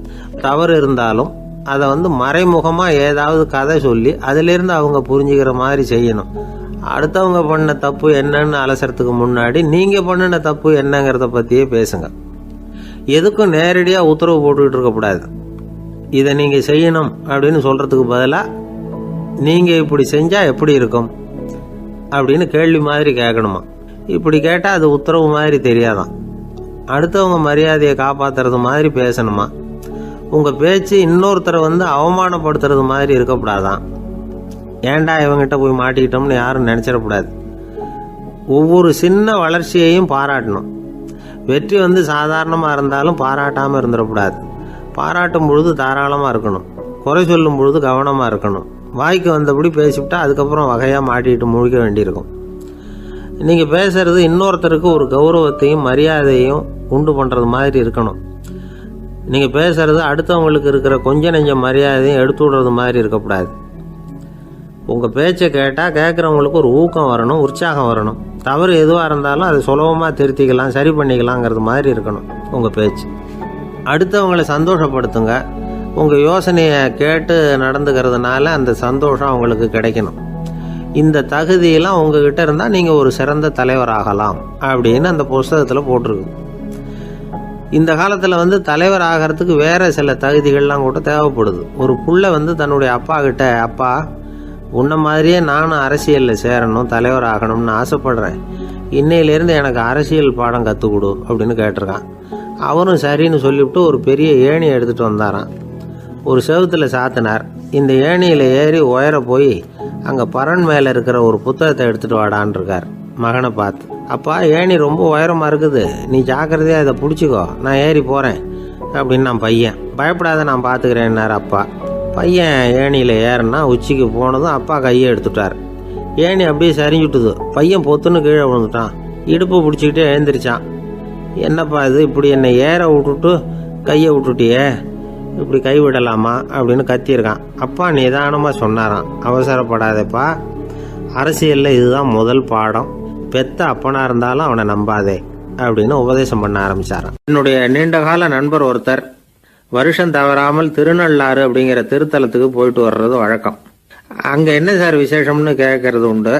தவறு இருந்தாலும் அதை மறைமுகமாக ஏதாவது கதை சொல்லி அதிலிருந்து அவங்க புரிஞ்சுக்கிற மாதிரி செய்யணும். அடுத்தவங்க பண்ண தப்பு என்னன்னு அலசறதுக்கு முன்னாடி நீங்கள் பண்ணின தப்பு என்னங்கிறத பற்றியே பேசுங்க. எதுக்கும் நேரடியாக உத்தரவு போட்டுக்கிட்டு இருக்கக்கூடாது. இதை நீங்கள் செய்யணும் அப்படின்னு சொல்கிறதுக்கு பதிலாக நீங்கள் இப்படி செஞ்சால் எப்படி இருக்கும் அப்படின்னு கேள்வி மாதிரி கேட்கணுமா. இப்படி கேட்டால் அது உத்தரவு மாதிரி தெரியாதான். அடுத்தவங்க மரியாதையை காப்பாற்றுறது மாதிரி பேசணுமா. உங்கள் பேச்சு இன்னொருத்தரை அவமானப்படுத்துறது மாதிரி இருக்கக்கூடாதான். ஏன்டா இவங்கிட்ட போய் மாட்டிக்கிட்டோம்னு யாரும் நினச்சிடக்கூடாது. ஒவ்வொரு சின்ன வளர்ச்சியையும் பாராட்டணும். வெற்றி சாதாரணமாக இருந்தாலும் பாராட்டாமல் இருந்துடக்கூடாது. பாராட்டும் பொழுது தாராளமாக இருக்கணும். குறை சொல்லும் பொழுது கவனமாக இருக்கணும். வாய்க்கு வந்தபடி பேசிவிட்டா அதுக்கப்புறம் வகையாக மாட்டிக்கிட்டு முழிக்க வேண்டியிருக்கும். நீங்கள் பேசுகிறது இன்னொருத்தருக்கு ஒரு கௌரவத்தையும் மரியாதையும் உண்டு பண்ணுறது மாதிரி இருக்கணும். நீங்கள் பேசுகிறது அடுத்தவங்களுக்கு இருக்கிற கொஞ்ச நெஞ்ச மரியாதையும் எடுத்து விடுறது மாதிரி இருக்கக்கூடாது. உங்கள் பேச்சை கேட்டால் கேட்குறவங்களுக்கு ஒரு ஊக்கம் வரணும், உற்சாகம் வரணும். தவறு எதுவாக இருந்தாலும் அதை சுலபமாக திருத்திக்கலாம், சரி பண்ணிக்கலாங்கிறது மாதிரி இருக்கணும் உங்கள் பேச்சு. அடுத்தவங்களை சந்தோஷப்படுத்துங்க. உங்கள் யோசனையை கேட்டு நடந்துக்கிறதுனால அந்த சந்தோஷம் அவங்களுக்கு கிடைக்கணும். இந்த தகுதியெல்லாம் உங்ககிட்ட இருந்தால் நீங்கள் ஒரு சிறந்த தலைவராகலாம் அப்படின்னு அந்த புஸ்தகத்தில் போட்டிருக்கு. இந்த காலத்தில் தலைவர் ஆகிறதுக்கு வேறு சில தகுதிகள்லாம் கூட தேவைப்படுது. ஒரு புள்ள தன்னுடைய அப்பா கிட்ட, அப்பா உன்ன மாதிரியே நானும் அரசியலில் சேரணும், தலைவர் ஆகணும்னு ஆசைப்படுறேன், இன்னையிலேருந்து எனக்கு அரசியல் பாடம் கற்றுக் கொடு அப்படின்னு கேட்டிருக்கான். அவரும் சரின்னு சொல்லிவிட்டு ஒரு பெரிய ஏணியை எடுத்துகிட்டு வந்தாரான். ஒரு செவுத்தில் சாத்தினார். இந்த ஏணியில் ஏறி உயர போய் அங்கே பரன் மேலே இருக்கிற ஒரு புத்தகத்தை எடுத்துகிட்டு வாடான் இருக்கார். மகனை பார்த்து, அப்பா ஏணி ரொம்ப உயரமாக இருக்குது, நீ ஜாக்கிரதையாக இதை பிடிச்சிக்கோ, நான் ஏறி போகிறேன் அப்படின்னு நான் பையன். பயப்படாத, நான் பார்த்துக்கிறேன்னார் அப்பா. பையன் ஏணியில் ஏறினா உச்சிக்கு போனதும் அப்பா கையை எடுத்துட்டார். ஏணி அப்படியே சரிஞ்சுட்டுது. பையன் பொத்துன்னு கீழே விழுந்துட்டான். இடுப்பு பிடிச்சிக்கிட்டே எழுந்திரிச்சான். என்னப்பா இது, இப்படி என்னை ஏற விட்டுட்டு கையை விட்டுட்டியே, இப்படி கை விடலாமா அப்படின்னு கத்தியிருக்கான். அப்பா நிதானமாக சொன்னாராம், அவசரப்படாதேப்பா, அரசியலில் இதுதான் முதல் பாடம், பெத்த அப்பனாக இருந்தாலும் அவனை நம்பாதே அப்படின்னு உபதேசம் பண்ண ஆரம்பிச்சாராம். என்னுடைய நீண்டகால நண்பர் ஒருத்தர் வருஷம் தவறாமல் திருநள்ளாறு அப்படிங்கிற திருத்தலத்துக்கு போயிட்டு வர்றது வழக்கம். அங்கே என்ன சார் விசேஷம்னு கேட்கறது உண்டு.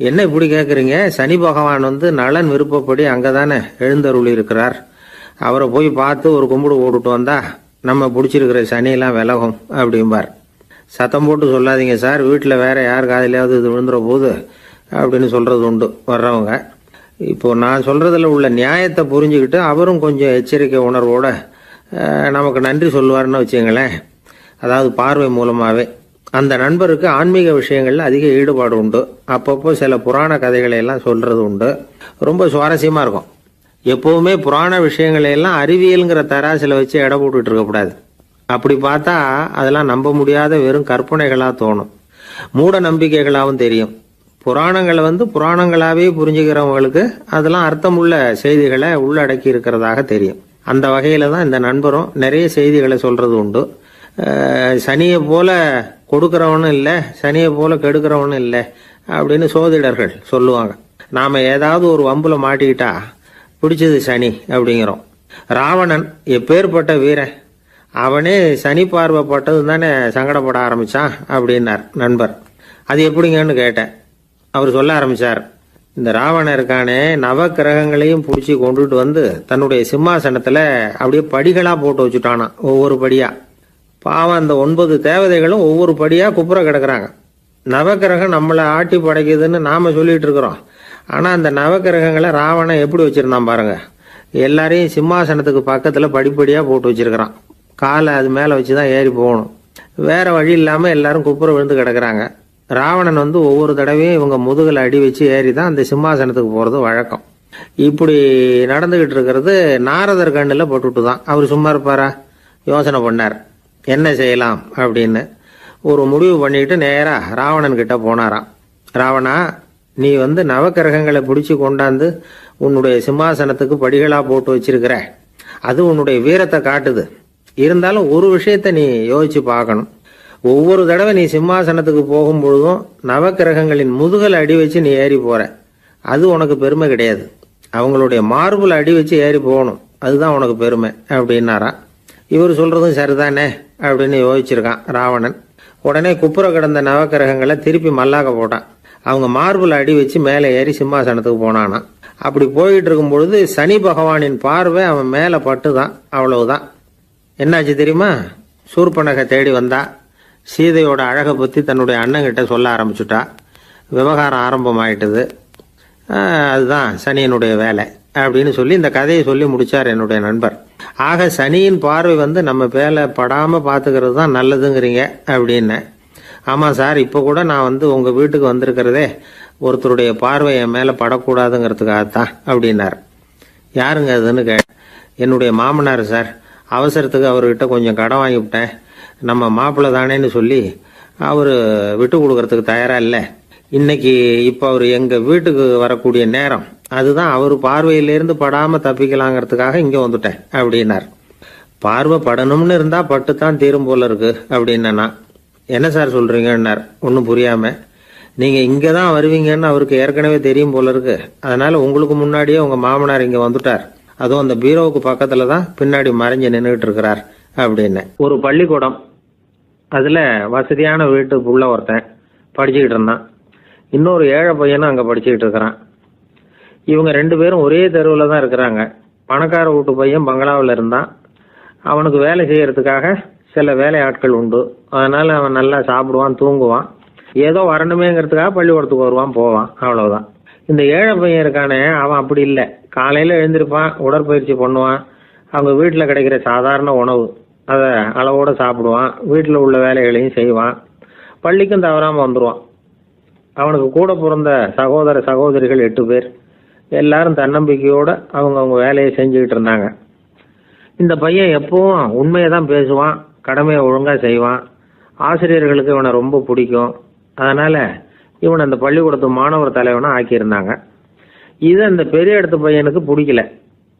என்ன இப்படி கேட்குறீங்க, சனி பகவான் நலன் விருப்பப்படி அங்கே தானே எழுந்தருளி இருக்கிறார், அவரை போய் பார்த்து ஒரு கும்பிடு போட்டுட்டு வந்தா நம்ம பிடிச்சிருக்கிற சனியெல்லாம் விலகும் அப்படிம்பார். சத்தம் போட்டு சொல்லாதீங்க சார், வீட்டில் வேற யார் காதிலையாவது இது விழுந்துற போது அப்படின்னு சொல்கிறது உண்டு வர்றவங்க. இப்போது நான் சொல்கிறதுல உள்ள நியாயத்தை புரிஞ்சுக்கிட்டு அவரும் கொஞ்சம் எச்சரிக்கை உணர்வோடு நமக்கு நன்றி சொல்லுவார்னு வச்சுங்களேன். அதாவது பார்வை மூலமாகவே அந்த நண்பருக்கு ஆன்மீக விஷயங்கள்ல அதிக ஈடுபாடு உண்டு. அப்பப்போ சில புராண கதைகளை எல்லாம் சொல்றது உண்டு. ரொம்ப சுவாரஸ்யமா இருக்கும். எப்பவுமே புராண விஷயங்களை எல்லாம் அறிவியல்ங்கிற தராசில வச்சு எடை போட்டுட்டு இருக்கக்கூடாது. அப்படி பார்த்தா அதெல்லாம் நம்ப முடியாத வெறும் கற்பனைகளா தோணும், மூட நம்பிக்கைகளாகவும் தெரியும். புராணங்களை புராணங்களாவே புரிஞ்சுக்கிறவங்களுக்கு அதெல்லாம் அர்த்தமுள்ள செய்திகளை உள்ளடக்கி இருக்கிறதாக தெரியும். அந்த வகையில தான் இந்த நண்பரும் நிறைய செய்திகளை சொல்றது உண்டு. சனியை போல கொடுக்கிறவனும் இல்லை, சனியை போல கெடுக்கிறவனும் இல்லை அப்படின்னு சோதிடர்கள் சொல்லுவாங்க. நாம ஏதாவது ஒரு வம்புல மாட்டிக்கிட்டா பிடிச்சது சனி அப்படிங்கிறோம். ராவணன் எப்பேற்பட்ட வீரன், அவனே சனி பார்வைப்பட்டது தானே சங்கடப்பட ஆரம்பிச்சான் அப்படின்னார் நண்பர். அது எப்படிங்கன்னு கேட்டேன். அவர் சொல்ல ஆரம்பிச்சார், இந்த ராவணன் இருக்கானே நவ கிரகங்களையும் பிடிச்சி கொண்டுட்டு தன்னுடைய சிம்மாசனத்துல அப்படியே படிகளா போட்டு வச்சுட்டானா, ஒவ்வொரு படியா. பாவம் அந்த 9 தேவதைகளும் ஒவ்வொரு படியா குப்புற கிடக்குறாங்க. நவக்கிரகம் நம்மளை ஆட்டி படைக்குதுன்னு நாம சொல்லிட்டு இருக்கிறோம். ஆனா அந்த நவக்கிரகங்களை ராவணன் எப்படி வச்சிருந்தான் பாருங்க. எல்லாரையும் சிம்மாசனத்துக்கு பக்கத்துல படிப்படியா போட்டு வச்சிருக்கிறான். காலை அது மேல வச்சுதான் ஏறி போகணும். வேற வழி இல்லாம எல்லாரும் குப்புற விழுந்து கிடக்குறாங்க. ராவணன் ஒவ்வொரு தடவையும் இவங்க முதுகுல அடி வச்சு ஏறி தான் அந்த சிம்மாசனத்துக்கு போறது வழக்கம். இப்படி நடந்துகிட்டு இருக்கிறது நாரதர் கண்ணுல போட்டுட்டு தான். அவர் சும்மா இருப்பாரா? யோசனை பண்ணார் என்ன செய்யலாம் அப்படின்னு. ஒரு முடிவு பண்ணிட்டு நேரா ராவணன் கிட்ட போனாராம். ராவணா, நீ நவக்கிரகங்களை பிடிச்சு கொண்டாந்து உன்னுடைய சிம்மாசனத்துக்கு படிகளா போட்டு வச்சிருக்கிற, அது உன்னுடைய வீரத்தை காட்டுது. இருந்தாலும் ஒரு விஷயத்த நீ யோசிச்சு பார்க்கணும். ஒவ்வொரு தடவை நீ சிம்மாசனத்துக்கு போகும் பொழுதும் நவக்கிரகங்களின் முதுகலை அடி வச்சு நீ ஏறி போற, அது உனக்கு பெருமை கிடையாது. அவங்களுடைய மார்புல அடி வச்சு ஏறி போகணும், அதுதான் உனக்கு பெருமை அப்படின்னாரா. இவர் சொல்றதும் சரிதானே அப்படின்னு யோசிச்சிருக்கான் ராவணன். உடனே குப்புற கிடந்த நவக்கிரகங்களை திருப்பி மல்லாக்க போட்டான். அவங்க மார்புல அடி வச்சு மேலே ஏறி சிம்மாசனத்துக்கு போனானா. அப்படி போயிட்டு இருக்கும் பொழுது சனி பகவானின் பார்வை அவன் மேல பட்டுதான். அவ்வளவுதான். என்னாச்சு தெரியுமா? சூர்பனகை தேடி வந்தா. சீதையோட அழகை பத்தி தன்னுடைய அண்ணங்கிட்ட சொல்ல ஆரம்பிச்சுட்டா. விவகாரம் ஆரம்பமாயிட்டது. அதுதான் சனியனுடைய வேலை அப்படின்னு சொல்லி இந்த கதையை சொல்லி முடிச்சார் என்னுடைய நண்பர். ஆக சனியின் பார்வை நம்ம பேல படாம பாத்துக்கிறது தான் நல்லதுங்கிறீங்க அப்படின்னு. ஆமா சார், இப்ப கூட நான் உங்க வீட்டுக்கு வந்திருக்கிறதே ஒருத்தருடைய பார்வை என் மேல படக்கூடாதுங்கிறதுக்காகத்தான் அப்படின்னார். யாருங்க அதுன்னு என்னுடைய மாமனார் சார். அவசரத்துக்கு அவர்கிட்ட கொஞ்சம் கடன் வாங்கிவிட்டேன். நம்ம மாப்பிள்ளை தானேன்னு சொல்லி அவரு விட்டு கொடுக்கறதுக்கு தயாரா இல்லை. இன்னைக்கு இப்ப அவரு எங்க வீட்டுக்கு வரக்கூடிய நேரம், அதுதான் அவர் பார்வையிலிருந்து படாம தப்பிக்கலாங்கிறதுக்காக இங்க வந்துட்டேன் அப்படின்னார். பார்வை படணும்னு இருந்தா பட்டுத்தான் தீரும் போல இருக்கு அப்படின்னா. என்ன சார் சொல்றீங்கன்னார் ஒன்னும் புரியாம. நீங்க இங்கதான் வருவீங்கன்னு அவருக்கு ஏற்கனவே தெரியும் போல இருக்கு. அதனால உங்களுக்கு முன்னாடியே உங்க மாமனார் இங்க வந்துட்டார். அதுவும் அந்த பீரோவுக்கு பக்கத்துலதான் பின்னாடி மறைஞ்சு நின்றுட்டு இருக்கிறார் அப்படின்னு. ஒரு பள்ளிக்கூடம், அதுல வசதியான வீட்டுக்குள்ள ஒருத்தன் படிச்சுக்கிட்டு இருந்தான். இன்னொரு ஏழை பையனும் அங்க படிச்சுக்கிட்டு இருக்கிறான். இவங்க 2 பேரும் ஒரே தெருவில் தான் இருக்கிறாங்க. பணக்கார வீட்டு பையன் பங்களாவில் இருந்தான். அவனுக்கு வேலை செய்யறதுக்காக சில வேலை ஆட்கள் உண்டு. அதனால அவன் நல்லா சாப்பிடுவான், தூங்குவான். ஏதோ வரணுமேங்கிறதுக்காக பள்ளிக்கூடத்துக்கு வருவான், போவான், அவ்வளவுதான். இந்த ஏழை பையன் இருக்கானே, அவன் அப்படி இல்லை. காலையில எழுந்திருப்பான், உடற்பயிற்சி பண்ணுவான், அவங்க வீட்டில் கிடைக்கிற சாதாரண உணவு அதை அளவோட சாப்பிடுவான், வீட்டில் உள்ள வேலைகளையும் செய்வான், பள்ளிக்கும் தவறாம வந்துடுவான். அவனுக்கு கூட பிறந்த சகோதர சகோதரிகள் 8 பேர். எல்லாரும் தன்னம்பிக்கையோட அவங்க வேலையை செஞ்சுக்கிட்டு இருந்தாங்க. இந்த பையன் எப்பவும் உண்மையை தான் பேசுவான், கடமையை ஒழுங்கா செய்வான். ஆசிரியர்களுக்கு இவனை ரொம்ப பிடிக்கும். அதனால இவனை அந்த பள்ளிக்கூடத்து மாணவர் தலைவனா ஆக்கியிருந்தாங்க. இது அந்த பெரிய இடத்து பையனுக்கு பிடிக்கல.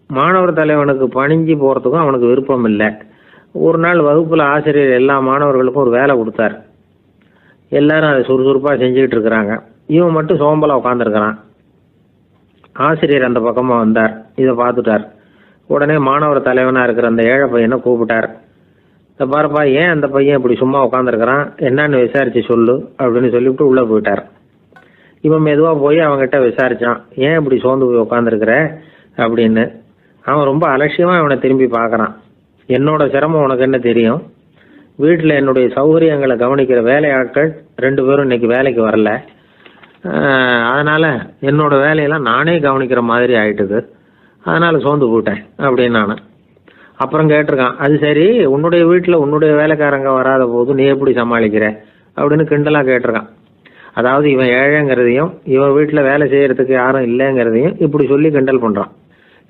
மாணவர் தலைவனுக்கு பணிஞ்சு போறதுக்கும் அவனுக்கு விருப்பம் இல்லை. ஒரு நாள் வகுப்புல ஆசிரியர் எல்லா மாணவர்களுக்கும் ஒரு வேலை கொடுத்தார். எல்லாரும் அதை சுறுசுறுப்பா செஞ்சுக்கிட்டு இருக்கிறாங்க. இவன் மட்டும் சோம்பலா உட்காந்துருக்கிறான். ஆசிரியர் அந்த பக்கமா வந்தார். இதை பார்த்துட்டார். உடனே மாணவர் தலைவனா இருக்கிற அந்த ஏழை பையனை கூப்பிட்டார். இந்த பாருப்பா, ஏன் அந்த பையன் இப்படி சும்மா உட்காந்துருக்கிறான், என்னன்னு விசாரிச்சு சொல்லு அப்படின்னு சொல்லிவிட்டு உள்ள போயிட்டார். இவன் மெதுவா போய் அவன்கிட்ட விசாரிச்சான், ஏன் இப்படி சோர்ந்து போய் உட்காந்துருக்கிற அப்படின்னு. அவன் ரொம்ப அலட்சியமா இவனை திரும்பி பார்க்கறான். என்னோட சிரமம் உனக்கு என்ன தெரியும்? வீட்டில் என்னுடைய சௌகரியங்களை கவனிக்கிற வேலையாட்கள் 2 பேரும் இன்னைக்கு வேலைக்கு வரல. அதனால என்னோட வேலையெல்லாம் நானே கவனிக்கிற மாதிரி ஆயிட்டுது. அதனால சோர்ந்து போயிட்டேன் அப்படின்னு நான். அப்புறம் கேட்டிருக்கான், அது சரி, உன்னுடைய வீட்டில் உன்னுடைய வேலைக்காரங்க வராத போது நீ எப்படி சமாளிக்கிற அப்படின்னு கிண்டலாக கேட்டிருக்கான். அதாவது இவன் ஏழைங்கிறதையும் இவன் வீட்டில் வேலை செய்யறதுக்கு யாரும் இல்லைங்கிறதையும் இப்படி சொல்லி கிண்டல் பண்ணுறான்.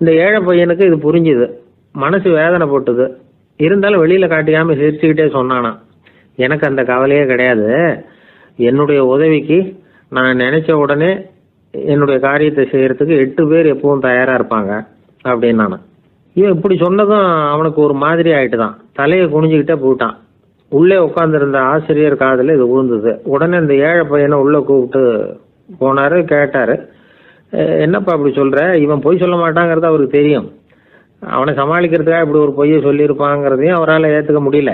இந்த ஏழை பையனுக்கு இது புரிஞ்சுது, மனசு வேதனை போட்டுது. இருந்தாலும் வெளியில் காட்டிக்காமல் சிரிச்சுக்கிட்டே சொன்னானா, எனக்கு அந்த கவலையே கிடையாது, என்னுடைய உதவிக்கு நான் நினைச்ச உடனே என்னுடைய காரியத்தை செய்யறதுக்கு 8 பேர் எப்பவும் தயாராக இருப்பாங்க அப்படின்னு. இவன் இப்படி சொன்னதும் அவனுக்கு ஒரு மாதிரி ஆயிட்டு தான், தலையை குனிஞ்சுக்கிட்டே போயிட்டான். உள்ளே உட்காந்துருந்த ஆசிரியர் காதில் இது விழுந்தது. உடனே இந்த ஏழை பையனை உள்ளே கூப்பிட்டு போனார், கேட்டார், என்னப்பா அப்படி சொல்கிற? இவன் பொய் சொல்ல மாட்டாங்கிறது அவருக்கு தெரியும், அவனை சமாளிக்கிறதுக்காக இப்படி ஒரு பொய்யை சொல்லியிருப்பாங்கிறதையும் அவரால் ஏற்றுக்க முடியல.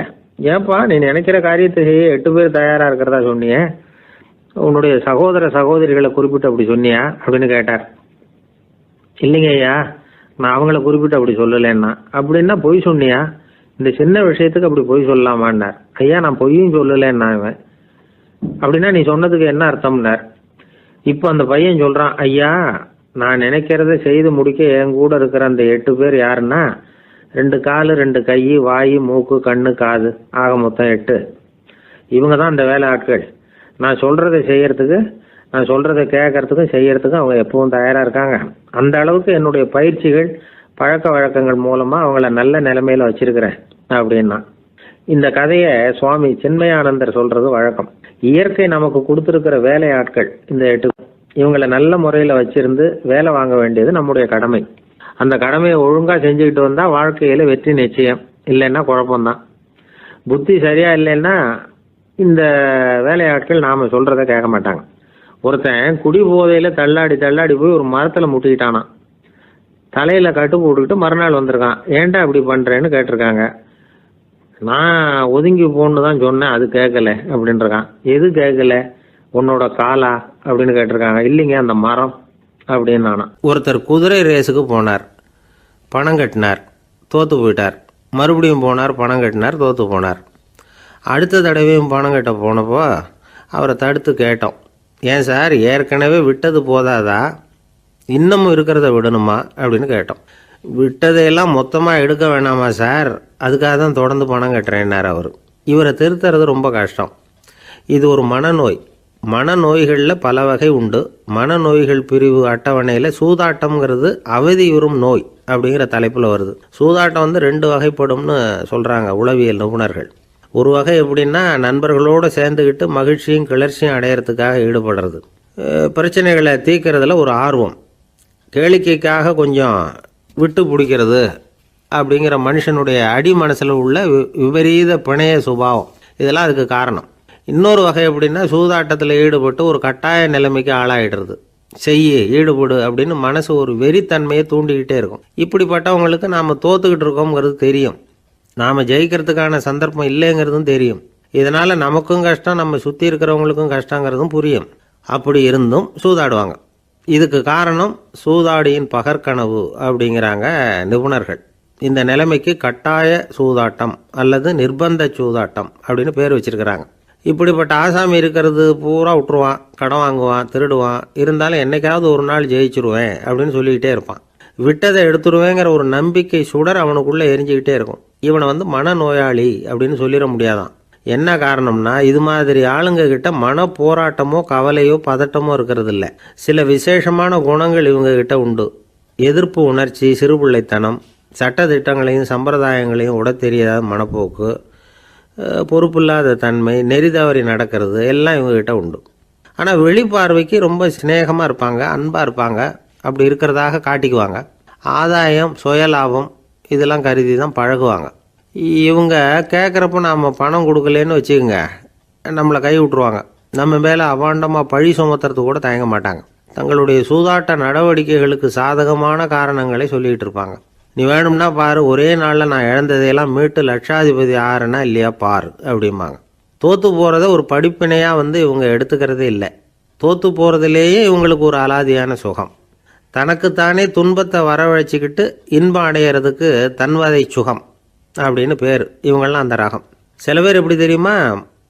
ஏன்பா நீ நினைக்கிற காரியத்தை செய்ய 8 பேர் தயாராக இருக்கிறதா சொன்னியே, உன்னுடைய சகோதர சகோதரிகளை குறிப்பிட்டு அப்படி சொன்னியா அப்படின்னு கேட்டார். இல்லைங்க ஐயா, நான் அவங்கள குறிப்பிட்டு அப்படி சொல்லலைன்னா. அப்படின்னா பொய் சொன்னியா? இந்த சின்ன விஷயத்துக்கு அப்படி பொய் சொல்லலாமான்னார். ஐயா நான் பொய்யும் சொல்லலைன்னா. இவன் அப்படின்னா நீ சொன்னதுக்கு என்ன அர்த்தம்னார். இப்போ அந்த பையன் சொல்கிறான், ஐயா நான் நினைக்கிறத செய்து முடிக்க என் கூட இருக்கிற அந்த 8 பேர் யாருன்னா 2 காலு 2 கை வாய் மூக்கு கண்ணு காது ஆக மொத்தம் 8. இவங்க தான் அந்த வேலை ஆட்கள். நான் சொல்கிறத செய்யறதுக்கு, நான் சொல்கிறத கேட்கறதுக்கும் செய்யறதுக்கும் அவங்க எப்பவும் தயாராக இருக்காங்க. அந்த அளவுக்கு என்னுடைய பயிற்சிகள் பழக்க வழக்கங்கள் மூலமாக அவங்கள நல்ல நிலைமையில் வச்சிருக்கிறேன் அப்படின்னா. இந்த கதையை சுவாமி சின்மயானந்தர் சொல்கிறது வழக்கம். இயற்கை நமக்கு கொடுத்துருக்கிற வேலையாட்கள் இந்த 8, இவங்களை நல்ல முறையில் வச்சிருந்து வேலை வாங்க வேண்டியது நம்முடைய கடமை. அந்த கடமையை ஒழுங்காக செஞ்சுக்கிட்டு வந்தால் வாழ்க்கையில் வெற்றி நிச்சயம், இல்லைன்னா குழப்பம்தான். புத்தி சரியா இல்லைன்னா இந்த வேலையாட்கள் நாம் சொல்கிறத கேட்க மாட்டாங்க. ஒருத்தன் குடி போதையில் தள்ளாடி தள்ளாடி போய் ஒரு மரத்தில் முட்டிக்கிட்டானான். தலையில் கட்டு போட்டுக்கிட்டு மறுநாள் வந்திருக்கான். ஏன்டா இப்படி பண்ணுறேன்னு கேட்டிருக்காங்க. நான் ஒதுங்கி போன்னு தான் சொன்னேன், அது கேட்கல அப்படின்றான். எது கேட்கல? உன்னோட காலா அப்படின்னு கேட்டிருக்காங்க. இல்லைங்க அந்த மரம் அப்படின்னு நானா. ஒருத்தர் குதிரை ரேஸுக்கு போனார், பணம் கட்டினார், தோற்று போயிட்டார். மறுபடியும் போனார், பணம் கட்டினார், தோற்று போனார். அடுத்த தடவையும் பணம் கட்ட போனப்போ அவரை தடுத்து கேட்டோம், ஏன் சார் ஏற்கனவே விட்டது போதாதா, இன்னமும் இருக்கிறத விடணுமா அப்படின்னு கேட்டோம். விட்டதையெல்லாம் மொத்தமாக எடுக்க வேணாமா சார், அதுக்காக தான் தொடர்ந்து பணம் கட்டுறேன்னார் அவர். இவரை திருத்துறது ரொம்ப கஷ்டம். இது ஒரு மனநோய். மனநோய்களில் பல வகை உண்டு. மனநோய்கள் பிரிவு அட்டவணையில் சூதாட்டம்ங்கிறது அவதியுறும் நோய் அப்படிங்கிற தலைப்பில் வருது. சூதாட்டம் 2 வகைப்படும்னு சொல்கிறாங்க உளவியல் நிபுணர்கள். ஒரு வகை எப்படின்னா நண்பர்களோடு சேர்ந்துக்கிட்டு மகிழ்ச்சியும் கிளர்ச்சியும் அடையிறதுக்காக ஈடுபடுறது, பிரச்சனைகளை தீர்க்கறதுல ஒரு ஆர்வம், கேளிக்கைக்காக கொஞ்சம் விட்டு பிடிக்கிறது அப்படிங்கிற மனுஷனுடைய அடி மனசில் உள்ள விபரீத பிணைய சுபாவம், இதெல்லாம் அதுக்கு காரணம். இன்னொரு வகை எப்படின்னா சூதாட்டத்தில் ஈடுபட்டு ஒரு கட்டாய நிலைமைக்கு ஆளாயிடுறது, ஈடுபடு அப்படின்னு மனசு ஒரு வெறித்தன்மையை தூண்டிக்கிட்டே இருக்கும். இப்படிப்பட்டவங்களுக்கு நாம் தோத்துக்கிட்டு இருக்கோங்கிறது தெரியும், நாம் ஜெயிக்கிறதுக்கான சந்தர்ப்பம் இல்லைங்கிறதும் தெரியும். இதனால் நமக்கும் கஷ்டம், நம்ம சுற்றி இருக்கிறவங்களுக்கும் கஷ்டங்கிறதும் புரியும். அப்படி இருந்தும் சூதாடுவாங்க. இதுக்கு காரணம் சூதாடியின் பகற்கனவு அப்படிங்கிறாங்க நிபுணர்கள். இந்த நிலைமைக்கு கட்டாய சூதாட்டம் அல்லது நிர்பந்த சூதாட்டம் அப்படின்னு பேர் வச்சிருக்கிறாங்க. இப்படிப்பட்ட ஆசாமி இருக்கிறது பூரா விட்டுருவான், கடன் வாங்குவான், திருடுவான். இருந்தாலும் என்னைக்காவது ஒரு நாள் ஜெயிச்சிருவேன் அப்படின்னு சொல்லிக்கிட்டே இருப்பான். விட்டதை எடுத்துருவேங்கிற ஒரு நம்பிக்கை சுடர் அவனுக்குள்ளே எரிஞ்சிக்கிட்டே இருக்கும். இவனை மனநோயாளி அப்படின்னு சொல்லிட முடியாதான். என்ன காரணம்னா இது மாதிரி ஆளுங்க கிட்ட மன போராட்டமோ கவலையோ பதட்டமோ இருக்கிறது இல்லை. சில விசேஷமான குணங்கள் இவங்க கிட்ட உண்டு. எதிர்ப்பு உணர்ச்சி, சிறுபிள்ளைத்தனம், சட்ட திட்டங்களையும் சம்பிரதாயங்களையும் உட தெரியாத மனப்போக்கு, பொறுப்பில்லாத தன்மை, நெறி தவறி நடக்கிறது எல்லாம் இவங்ககிட்ட உண்டு. ஆனால் வெளிப்பார்வைக்கு ரொம்ப சிநேகமாக இருப்பாங்க, அன்பாக இருப்பாங்க. அப்படி இருக்கிறதாக காட்டிக்குவாங்க. ஆதாயம், சுயலாபம் இதெல்லாம் கருதி தான் பழகுவாங்க. இவங்க கேட்குறப்ப நாம் பணம் கொடுக்கலன்னு வச்சுக்கோங்க, நம்மளை கை விட்டுருவாங்க. நம்ம மேலே அவாண்டமாக பழி சுமத்துறது கூட தயங்க மாட்டாங்க. தங்களுடைய சூதாட்ட நடவடிக்கைகளுக்கு சாதகமான காரணங்களை சொல்லிகிட்டு இருப்பாங்க. நீ வேணும்னா பாரு, ஒரே நாளில் நான் இழந்ததையெல்லாம் மீட்டு லட்சாதிபதி ஆறேன்னா இல்லையா பாரு அப்படிம்பாங்க. தோற்று போகிறத ஒரு படிப்பினையாக இவங்க எடுத்துக்கிறதே இல்லை. தோற்று போகிறதுலேயே இவங்களுக்கு ஒரு அலாதியான சுகம். தனக்குத்தானே துன்பத்தை வரவழைச்சிக்கிட்டு இன்பம் அடையிறதுக்கு தன்வதை சுகம் அப்படின்னு பேர். இவங்கெல்லாம் அந்த ரகம். சில பேர் எப்படி தெரியுமா,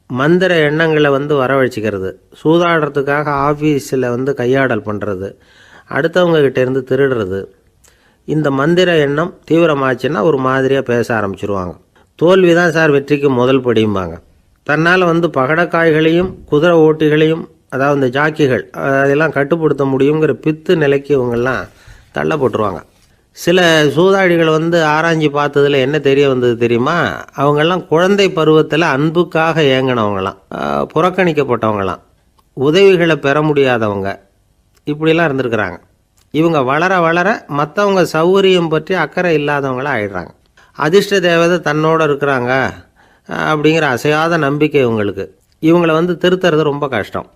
மந்திர எண்ணங்களை வரவழைச்சிக்கிறது, சூதாடுறதுக்காக ஆஃபீஸில் கையாடல் பண்ணுறது, அடுத்தவங்க கிட்ட இருந்து திருடுறது. இந்த மந்திர எண்ணம் தீவிரமாச்சுன்னா ஒரு மாதிரியாக பேச ஆரம்பிச்சிருவாங்க. தோல்வி தான் சார் வெற்றிக்கு முதல் படியும்பாங்க. தன்னால் வந்து பகடக்காய்களையும் குதிரை ஓட்டிகளையும், அதாவது இந்த ஜாக்கிகள், அதெல்லாம் கட்டுப்படுத்த முடியுங்கிற பித்து நிலைக்கு இவங்கெல்லாம் தள்ளப்பட்டுருவாங்க. சில சூதாடிகள் வந்து ஆராய்ச்சி பார்த்ததில் என்ன தெரிய வந்தது தெரியுமா? அவங்கெல்லாம் குழந்தை பருவத்தில் அன்புக்காக ஏங்கினவங்களாம், புறக்கணிக்கப்பட்டவங்களாம், உதவிகளை பெற முடியாதவங்க, இப்படிலாம் இருந்திருக்கிறாங்க. இவங்க வளர வளர மற்றவங்க சௌகரியம் பற்றி அக்கறை இல்லாதவங்களாக ஆயிடுறாங்க. அதிர்ஷ்ட தேவதை தன்னோடு இருக்கிறாங்க அப்படிங்கிற அசையாத நம்பிக்கை இவங்களுக்கு. இவங்களை வந்து திருத்துறது ரொம்ப கஷ்டம்.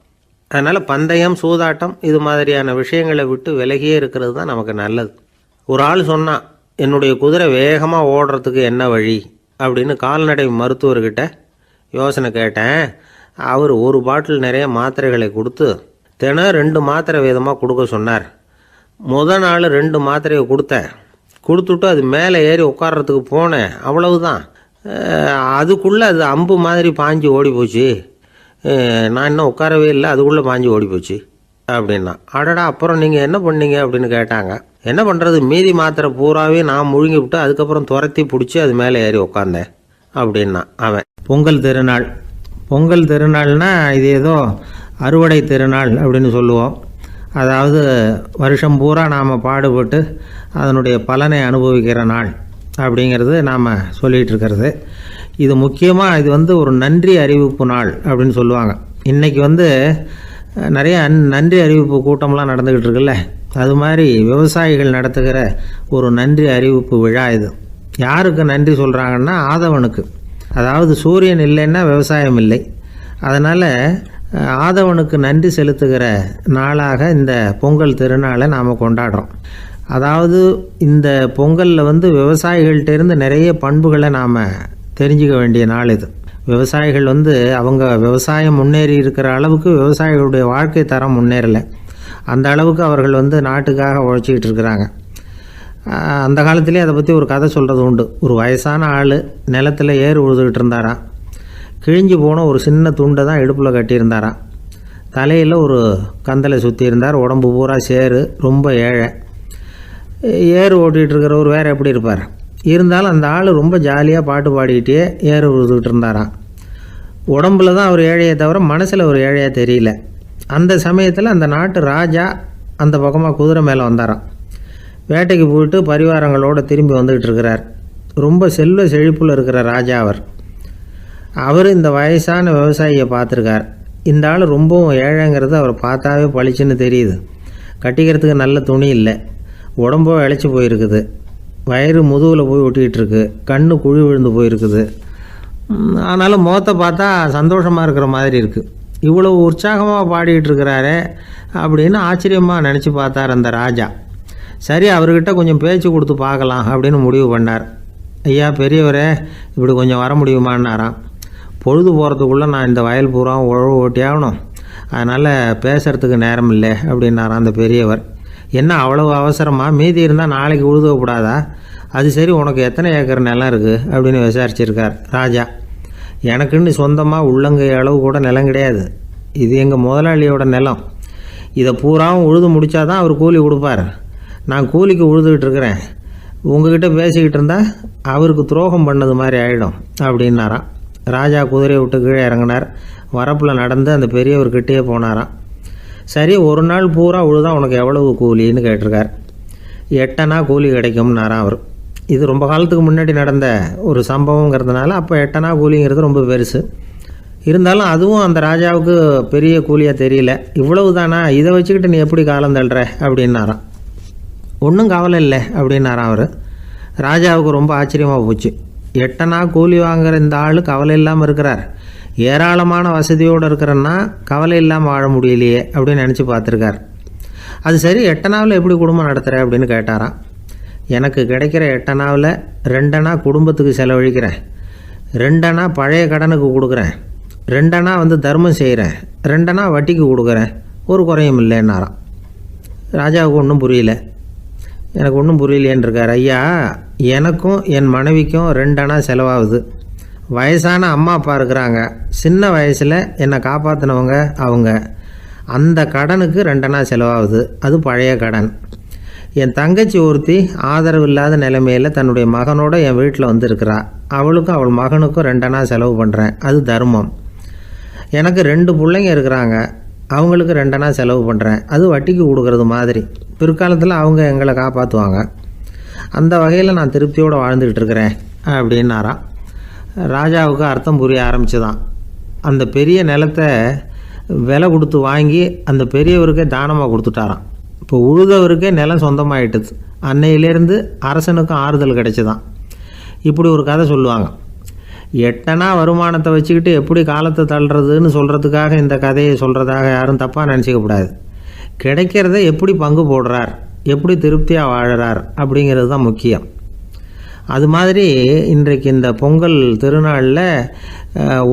அதனால் பந்தயம், சூதாட்டம் இது மாதிரியான விஷயங்களை விட்டு விலகியே இருக்கிறது தான் நமக்கு நல்லது. ஒரு ஆள் சொன்னான், என்னுடைய குதிரை வேகமாக ஓடுறதுக்கு என்ன வழி அப்படின்னு கால்நடை மருத்துவர்கிட்ட யோசனை கேட்டேன். அவர் ஒரு பாட்டில் நிறைய மாத்திரைகளை கொடுத்து தினம் 2 மாத்திரை வீதமாக கொடுக்க சொன்னார். முதல் நாள் 2 மாத்திரையை கொடுத்துட்டு அது மேலே ஏறி உட்கார்றதுக்கு போனேன். அவ்வளவுதான். அதுக்குள்ளே அது அம்பு மாதிரி பாஞ்சு ஓடி போச்சு. நான் இன்னும் உட்காரவே இல்லை, அதுக்குள்ளே பாஞ்சு ஓடி போச்சு அப்படின்னா. அடடா, அப்புறம் நீங்கள் என்ன பண்ணீங்க அப்படின்னு கேட்டாங்க. என்ன பண்ணுறது, மீதி மாத்திரை பூராவே நான் முழுங்கி விட்டு அதுக்கப்புறம் துரத்தி பிடிச்சி அது மேலே ஏறி உட்காந்தேன் அப்படின்னா அவன். பொங்கல் திருநாள்னா இது ஏதோ அறுவடை திருநாள் அப்படின்னு சொல்லுவோம். அதாவது வருஷம் பூரா நாம் பாடுபட்டு அதனுடைய பலனை அனுபவிக்கிற நாள் அப்படிங்கிறது நாம் சொல்லிகிட்டு இருக்கிறது. இது முக்கியமாக இது வந்து ஒரு நன்றி அறிவிப்பு நாள் அப்படின்னு சொல்லுவாங்க. இன்றைக்கி வந்து நிறைய நன்றி அறிவிப்பு கூட்டம்லாம் நடந்துக்கிட்டு இருக்குல்ல, அது மாதிரி விவசாயிகள் நடத்துகிற ஒரு நன்றி அறிவிப்பு விழா இது. யாருக்கு நன்றி சொல்கிறாங்கன்னா ஆதவனுக்கு. அதாவது சூரியன் இல்லைன்னா விவசாயம் இல்லை. அதனால் ஆதவனுக்கு நன்றி செலுத்துகிற நாளாக இந்த பொங்கல் திருநாளை நாம் கொண்டாடுறோம். அதாவது இந்த பொங்கலில் வந்து விவசாயிகள்கிட்டேருந்து நிறைய பண்புகளை நாம் தெரிஞ்சுக்க வேண்டிய நாள் இது. விவசாயிகள் வந்து அவங்க விவசாயம் முன்னேறி இருக்கிற அளவுக்கு விவசாயிகளுடைய வாழ்க்கை தரம் முன்னேறலை. அந்த அளவுக்கு அவர்கள் வந்து நாட்டுக்காக உழைச்சிக்கிட்டு இருக்கிறாங்க. அந்த காலத்திலே அதை பற்றி ஒரு கதை சொல்கிறது உண்டு. ஒரு வயசான ஆள் நிலத்தில் ஏறு உழுதுகிட்டு இருந்தாராம். கிழிஞ்சு போன ஒரு சின்ன துண்டை தான் இடுப்பில் கட்டியிருந்தாராம். தலையில் ஒரு கந்தலை சுற்றி இருந்தார். உடம்பு பூரா சேரு, ரொம்ப ஏழை. ஏறு ஓட்டிகிட்டு இருக்கிறவர் வேறு எப்படி இருப்பார்? இருந்தாலும் அந்த ஆள் ரொம்ப ஜாலியாக பாட்டு பாடிக்கிட்டே ஏறு உழுதுகிட்டு இருந்தாராம். உடம்புல தான் அவர் ஏழையை தவிர மனசில் ஒரு ஏழையாக தெரியல. அந்த சமயத்தில் அந்த நாட்டு ராஜா அந்த பக்கமாக குதிரை மேலே வந்தாராம். வேட்டைக்கு போயிட்டு பரிவாரங்களோடு திரும்பி வந்துக்கிட்டு இருக்கிறார். ரொம்ப செல்வ செழிப்பில் இருக்கிற ராஜா அவர் இந்த வயசான விவசாயியை பார்த்துருக்கார். இந்த ஆள் ரொம்பவும் ஏழைங்கிறது அவர் பார்த்தாவே பளிச்சுன்னு தெரியுது. கட்டிக்கிறதுக்கு நல்ல துணி இல்லை, உடம்போ இழைச்சி போயிருக்குது, வயிறு முதுகில் போய் ஒட்டிக்கிட்டு இருக்கு, கண்ணு குழி விழுந்து போயிருக்குது. ஆனாலும் முகத்தை பார்த்தா சந்தோஷமாக இருக்கிற மாதிரி இருக்குது. இவ்வளோ உற்சாகமாக பாடிக்கிட்டு இருக்கிறாரே அப்படின்னு ஆச்சரியமாக நினச்சி பார்த்தார் அந்த ராஜா. சரி, அவர்கிட்ட கொஞ்சம் பேச்சு கொடுத்து பார்க்கலாம் அப்படின்னு முடிவு பண்ணார். ஐயா பெரியவரே, இப்படி கொஞ்சம் வர முடியுமான்னாராம். பொழுது போகிறதுக்குள்ளே நான் இந்த வயல் பூரா உழவு ஓட்டி ஆகணும், அதனால் பேசுகிறதுக்கு நேரம் இல்லை அப்படின்னாராம் அந்த பெரியவர். என்ன அவ்வளவு அவசரமாக? மீதி இருந்தால் நாளைக்கு உழுதக்கூடாதா? அது சரி, உனக்கு எத்தனை ஏக்கர் நிலம் இருக்குது அப்படின்னு விசாரிச்சிருக்கார் ராஜா. எனக்குன்னு சொந்தமாக உள்ளங்கை அளவு கூட நிலம் கிடையாது. இது எங்கள் முதலாளியோட நிலம். இதை பூராவும் உழுது முடித்தாதான் அவர் கூலி கொடுப்பார். நான் கூலிக்கு உழுதுகிட்டு இருக்கிறேன். உங்ககிட்ட பேசிக்கிட்டு இருந்தால் அவருக்கு துரோகம் பண்ணது மாதிரி ஆகிடும் அப்படின்னாராம். ராஜா குதிரையை விட்டு கீழே இறங்கினார். வரப்பில் நடந்து அந்த பெரியவர்கிட்டே போனாராம். சரி, ஒரு நாள் பூரா உழுதா உனக்கு எவ்வளவு கூலின்னு கேட்டிருக்கார். 8 அணா கூலி கிடைக்கும்னாராம் அவர். இது ரொம்ப காலத்துக்கு முன்னாடி நடந்த ஒரு சம்பவங்கிறதுனால அப்போ 8 அணா கூலிங்கிறது ரொம்ப பெருசு. இருந்தாலும் அதுவும் அந்த ராஜாவுக்கு பெரிய கூலியாக தெரியல. இவ்வளவு தானா, இதை வச்சுக்கிட்டு நீ எப்படி காலம் தள்ளுற அப்படின்னாராம். ஒன்றும் கவலை இல்லை அப்படின்னாராம் அவர். ராஜாவுக்கு ரொம்ப ஆச்சரியமாக போச்சு. 8 அணா கூலி வாங்குகிற இந்த ஆள் கவலை இல்லாமல் இருக்கிறார், ஏராளமான வசதியோடு இருக்கிறன்னா கவலை இல்லாமல் வாழ முடியலையே அப்படின்னு நினச்சி பார்த்துருக்கார். அது சரி, 8 அணாவில் எப்படி குடும்பம் நடத்துகிற அப்படின்னு கேட்டாராம். எனக்கு கிடைக்கிற 8 அணாவில் 2 அணா குடும்பத்துக்கு செலவழிக்கிறேன், 2 அணா பழைய கடனுக்கு கொடுக்குறேன், 2 அணா வந்து தர்மம் செய்கிறேன், 2 அணா வட்டிக்கு கொடுக்குறேன், ஒரு குறையும் இல்லைன்னாராம். ராஜாவுக்கு ஒன்றும் புரியல. எனக்கு ஒன்றும் புரியலையேன்னு இருக்கார். ஐயா, எனக்கும் என் மனைவிக்கும் 2 அணா செலவாகுது. வயசான அம்மா அப்பா இருக்கிறாங்க, சின்ன வயசில் என்னை காப்பாற்றினவங்க அவங்க. அந்த கடனுக்கு 2 அணா செலவாகுது, அது பழைய கடன். என் தங்கச்சி ஒருத்தி ஆதரவு இல்லாத நிலைமையில் தன்னுடைய மகனோட என் வீட்டில் வந்துருக்கிறா. அவளுக்கும் அவள் மகனுக்கும் 2 அணா செலவு பண்ணுறேன், அது தர்மம். எனக்கு 2 பிள்ளைங்க இருக்கிறாங்க, அவங்களுக்கு 2 செலவு பண்ணுறேன், அது வட்டிக்கு கொடுக்கறது மாதிரி. பிற்காலத்தில் அவங்க எங்களை காப்பாற்றுவாங்க. அந்த வகையில் நான் திருப்தியோடு வாழ்ந்துக்கிட்டு இருக்கிறேன் அப்படின்னாராம். ராஜாவுக்கு அர்த்தம் புரிய ஆரம்பிச்சுதான். அந்த பெரிய நிலத்தை விலை கொடுத்து வாங்கி அந்த பெரியவருக்கே தானமாக கொடுத்துட்டாராம். இப்போ உழுதவருக்கே நிலம் சொந்தமாயிட்டுது. அன்னையிலேருந்து அரசனுக்கும் ஆறுதல் கிடைச்சிதான். இப்படி ஒரு கதை சொல்லுவாங்க. 8 வருமானத்தை வச்சுக்கிட்டு எப்படி காலத்தை தள்ளுறதுன்னு சொல்கிறதுக்காக இந்த கதையை சொல்கிறதாக யாரும் தப்பாக நினச்சிக்கக்கூடாது. கிடைக்கிறத எப்படி பங்கு போடுறார், எப்படி திருப்தியாக வாழறார் அப்படிங்கிறது தான் முக்கியம். அது மாதிரி இன்றைக்கு இந்த பொங்கல் திருநாளில்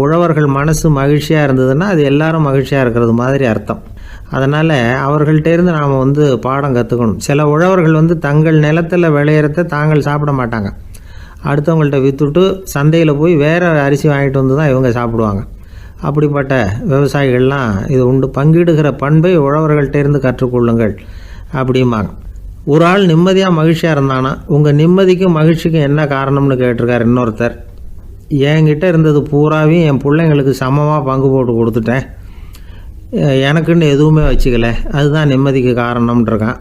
உழவர்கள் மனசு மகிழ்ச்சியாக இருந்ததுன்னா அது எல்லாரும் மகிழ்ச்சியாக இருக்கிறது மாதிரி அர்த்தம். அதனால் அவர்கள்ட்டேருந்து நாம் பாடம் கற்றுக்கணும். சில உழவர்கள் தங்கள் நிலத்தில் விளையிறத தாங்கள் சாப்பிட மாட்டாங்க. அடுத்தவங்கள்ட்ட விற்றுட்டு சந்தையில் போய் வேறு அரிசி வாங்கிட்டு வந்து தான் இவங்க சாப்பிடுவாங்க. அப்படிப்பட்ட விவசாயிகள்லாம் இது உண்டு. பங்கிடுகிற பண்பை உழவர்கள்ட்டேருந்து கற்றுக்கொள்ளுங்கள் அப்படிம்பாங்க. ஒரு ஆள் நிம்மதியாக மகிழ்ச்சியாக இருந்தானா, உங்கள் நிம்மதிக்கும் மகிழ்ச்சிக்கும் என்ன காரணம்னு கேட்டிருக்கார் இன்னொருத்தர். என்கிட்ட இருந்தது பூராவையும் என் பிள்ளைங்களுக்கு சமமாக பங்கு போட்டு கொடுத்துட்டேன், எனக்குன்னு எதுவுமே வச்சுக்கல, அதுதான் நிம்மதிக்கு காரணம்ன்றிருக்கான்.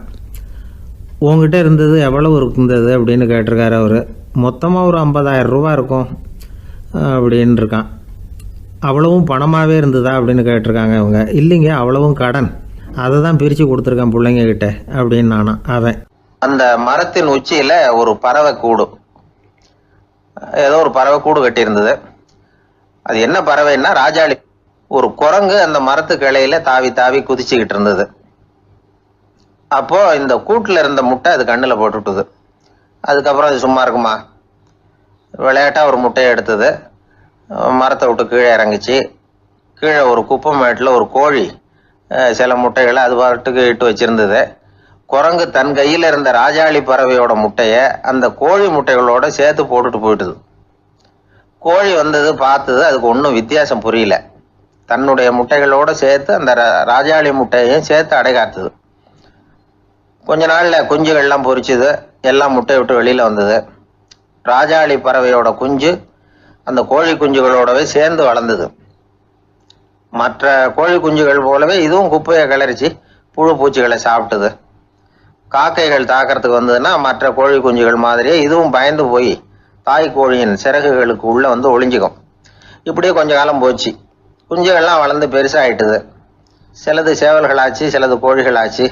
உங்ககிட்ட இருந்தது எவ்வளவு இருந்தது அப்படின்னு கேட்டிருக்காரு அவர். மொத்தமாக ஒரு 50,000 ரூபா இருக்கும் அப்படின்னு இருக்கான். அவ்வளவும் பணமாகவே இருந்ததா அப்படின்னு கேட்டிருக்காங்க இவங்க. இல்லைங்க, அவ்வளவும் கடன், அதை தான் பிரித்து கொடுத்துருக்கேன் பிள்ளைங்க கிட்ட அப்படின்னு நானும். அவன் அந்த மரத்தின் உச்சியில் ஒரு பறவை கூடு, ஏதோ ஒரு பறவை கூடு கட்டியிருந்தது. அது என்ன பறவைன்னா ராஜாளி. ஒரு குரங்கு அந்த மரத்து கிளையில தாவி தாவி குதிச்சுக்கிட்டு இருந்தது. அப்போ இந்த கூட்டில் இருந்த முட்டை அது கண்ணில் போட்டுவிட்டுது. அதுக்கப்புறம் அது சும்மா இருக்குமா, விளையாட்டா ஒரு முட்டையை எடுத்தது, மரத்தை விட்டு கீழே இறங்குச்சு. கீழே ஒரு குப்பை மேட்டில் ஒரு கோழி சில முட்டைகளை அது பாட்டுக்கு இட்டு வச்சிருந்தது. குரங்கு தன் கையில் இருந்த ராஜாளி பறவையோட முட்டையை அந்த கோழி முட்டைகளோட சேர்த்து போட்டுட்டு போயிட்டுது. கோழி வந்தது, பார்த்தது, அதுக்கு ஒன்றும் வித்தியாசம் புரியல. தன்னுடைய முட்டைகளோட சேர்த்து அந்த ராஜாளி முட்டையையும் சேர்த்து அடைகாத்துது. கொஞ்ச நாள்ல குஞ்சுகள்லாம் பொரிச்சுது, எல்லாம் முட்டை விட்டு வெளியில வந்தது. ராஜாளி பறவையோட குஞ்சு அந்த கோழி குஞ்சுகளோடவே சேர்ந்து வளர்ந்தது. மற்ற கோழி குஞ்சுகள் போலவே இதுவும் குப்பையை கிளறிச்சு புழு பூச்சிகளை சாப்பிட்டுது. காக்கைகள் தாக்கிறதுக்கு வந்ததுன்னா மற்ற கோழி குஞ்சுகள் மாதிரியே இதுவும் பயந்து போய் தாய் கோழியின் சிறகுகளுக்கு உள்ள ஒளிஞ்சுக்கும். இப்படியே கொஞ்ச காலம் போச்சு. குஞ்சுகள்லாம் வளர்ந்து பெருசாயிட்டுது. சிலது சேவல்களாச்சு, சிலது கோழிகளாச்சு.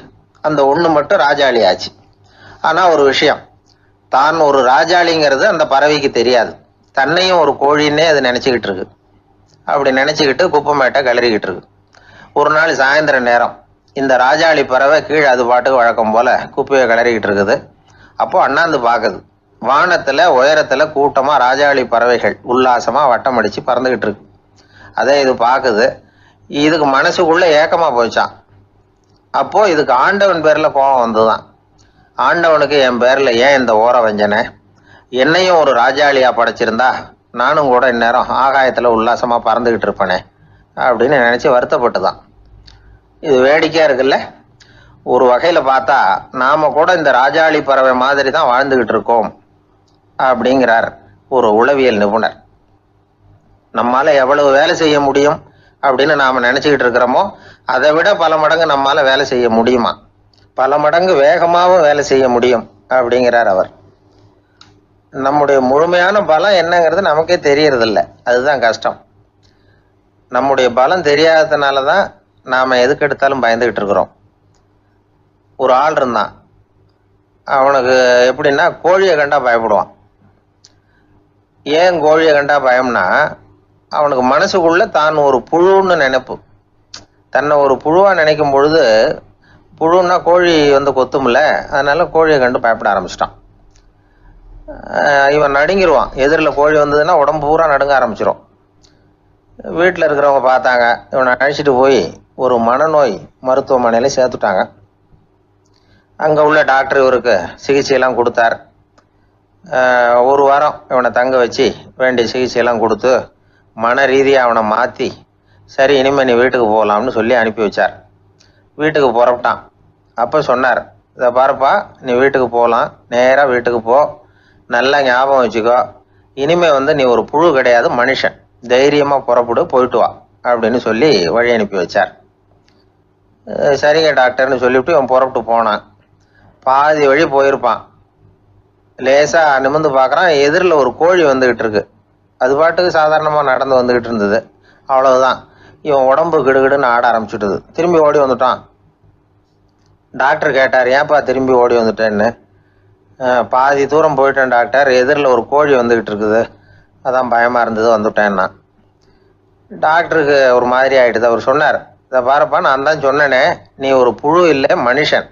அந்த ஒன்று மட்டும் ராஜாளி ஆச்சு. ஆனா ஒரு விஷயம், தான் ஒரு ராஜாளிங்கிறது அந்த பறவைக்கு தெரியாது. தன்னையும் ஒரு கோழின்னே அது நினைச்சுக்கிட்டு இருக்கு. அப்படி நினைச்சுக்கிட்டு குப்பை மேட்டை கிளறிக்கிட்டு இருக்கு. ஒரு நாள் சாயந்தர நேரம் இந்த ராஜாளி பறவை கீழே அது பாட்டுக்கு வழக்கம் போல குப்பையை கிளறிக்கிட்டு இருக்குது. அப்போ அண்ணாந்து பாக்குது. வானத்துல உயரத்துல கூட்டமா ராஜாளி பறவைகள் உல்லாசமா வட்டம் அடிச்சு பறந்துகிட்டு இருக்கு. அதே இது பாக்குது. இதுக்கு மனசுக்குள்ள ஏக்கமா போச்சான். அப்போ இதுக்கு ஆண்டவன் பேர்ல கோபம் வந்துதான். ஆண்டவனுக்கு என் பேர்ல ஏன் இந்த ஓர வஞ்சனை, என்னையும் ஒரு ராஜாளியா படைச்சிருந்தா நானும் கூட இந்நேரம் ஆகாயத்துல உல்லாசமா பறந்துகிட்டு இருப்பேனே அப்படின்னு நினைச்சு வருத்தப்பட்டுதான். இது வேடிக்கையா இருக்குல்ல. ஒரு வகையில பார்த்தா நாம கூட இந்த ராஜாளி பறவை மாதிரி தான் வாழ்ந்துகிட்டு இருக்கோம் அப்படிங்கிறார் ஒரு உளவியல் நிபுணர். நம்மால எவ்வளவு வேலை செய்ய முடியும் அப்படின்னு நாம நினைச்சுக்கிட்டு இருக்கிறோமோ அதை விட பல மடங்கு நம்மால வேலை செய்ய முடியுமா, பல மடங்கு வேகமாகவும் வேலை செய்ய முடியும் அப்படிங்கிறார் அவர். நம்முடைய முழுமையான பலம் என்னங்கிறது நமக்கே தெரியறது இல்லை, அதுதான் கஷ்டம். நம்முடைய பலம் தெரியாததுனாலதான் நாம எதுக்கு எடுத்தாலும் பயந்துகிட்டு இருக்கிறோம். ஒரு ஆள் இருந்தான், அவனுக்கு எப்படின்னா கோழியை கண்டா பயப்படுவான். ஏன் கோழியை கண்டா பயம்னா, அவனுக்கு மனசுக்குள்ள தான் ஒரு புழுன்னு நினைப்பு. தன்னை ஒரு புழுவா நினைக்கும் பொழுது, புழுன்னா கோழி கொத்தும்ல, அதனால கோழியை கண்டு பயப்பட ஆரம்பிச்சிட்டான். இவன் நடுங்கிடுவான். எதிரில் கோழி வந்ததுன்னா உடம்பு பூரா நடுங்க ஆரம்பிச்சிடும். வீட்டில் இருக்கிறவங்க பார்த்தாங்க. இவனை அழைச்சிட்டு போய் ஒரு மனநோய் மருத்துவமனையில சேர்த்துட்டாங்க. அங்கே உள்ள டாக்டர் இவருக்கு சிகிச்சையெல்லாம் கொடுத்தார். ஒரு வாரம் இவனை தங்க வச்சு வேண்டிய சிகிச்சையெல்லாம் கொடுத்து மன ரீதியாக அவனை மாற்றி, சரி இனிமேல் நீ வீட்டுக்கு போகலாம்னு சொல்லி அனுப்பி வச்சார். வீட்டுக்கு புறப்பட்டான். அப்போ சொன்னார், இதை பாருப்பா, நீ வீட்டுக்கு போகலாம், நேராக வீட்டுக்கு போ, நல்லா ஞாபகம் வச்சுக்கோ, இனிமே நீ ஒரு புழு கிடையாது, மனுஷன், தைரியமாக புறப்படு, போயிட்டு வா அப்படின்னு சொல்லி வழி அனுப்பி வச்சார். சரிங்க டாக்டர்னு சொல்லிவிட்டு இவன் புறப்பட்டு போனான். பாதி வழி போயிருப்பான். லேசா நிமிர்ந்து பார்க்குறான், எதிரில் ஒரு கோழி வந்துகிட்டு இருக்கு. அது பாட்டுக்கு சாதாரணமாக நடந்து வந்துகிட்டு இருந்தது. அவ்வளவுதான், இவன் உடம்பு கிடுகிடுன்னு ஆட ஆரம்பிச்சுட்டுது. திரும்பி ஓடி வந்துட்டான். டாக்டர் கேட்டார், ஏன்ப்பா திரும்பி ஓடி வந்துட்டேன்னு. பாதி தூரம் போயிட்டேன் டாக்டர், எதிரில் ஒரு கோழி வந்துகிட்டு இருக்குது, அதான் பயமாக இருந்தது வந்துட்டேன்னா. டாக்டருக்கு ஒரு மாதிரி ஆகிடுது. அவர் சொன்னார், இதை பாருப்பா, நான் தான் சொன்னேனே, நீ ஒரு புழு இல்லை மனுஷன்.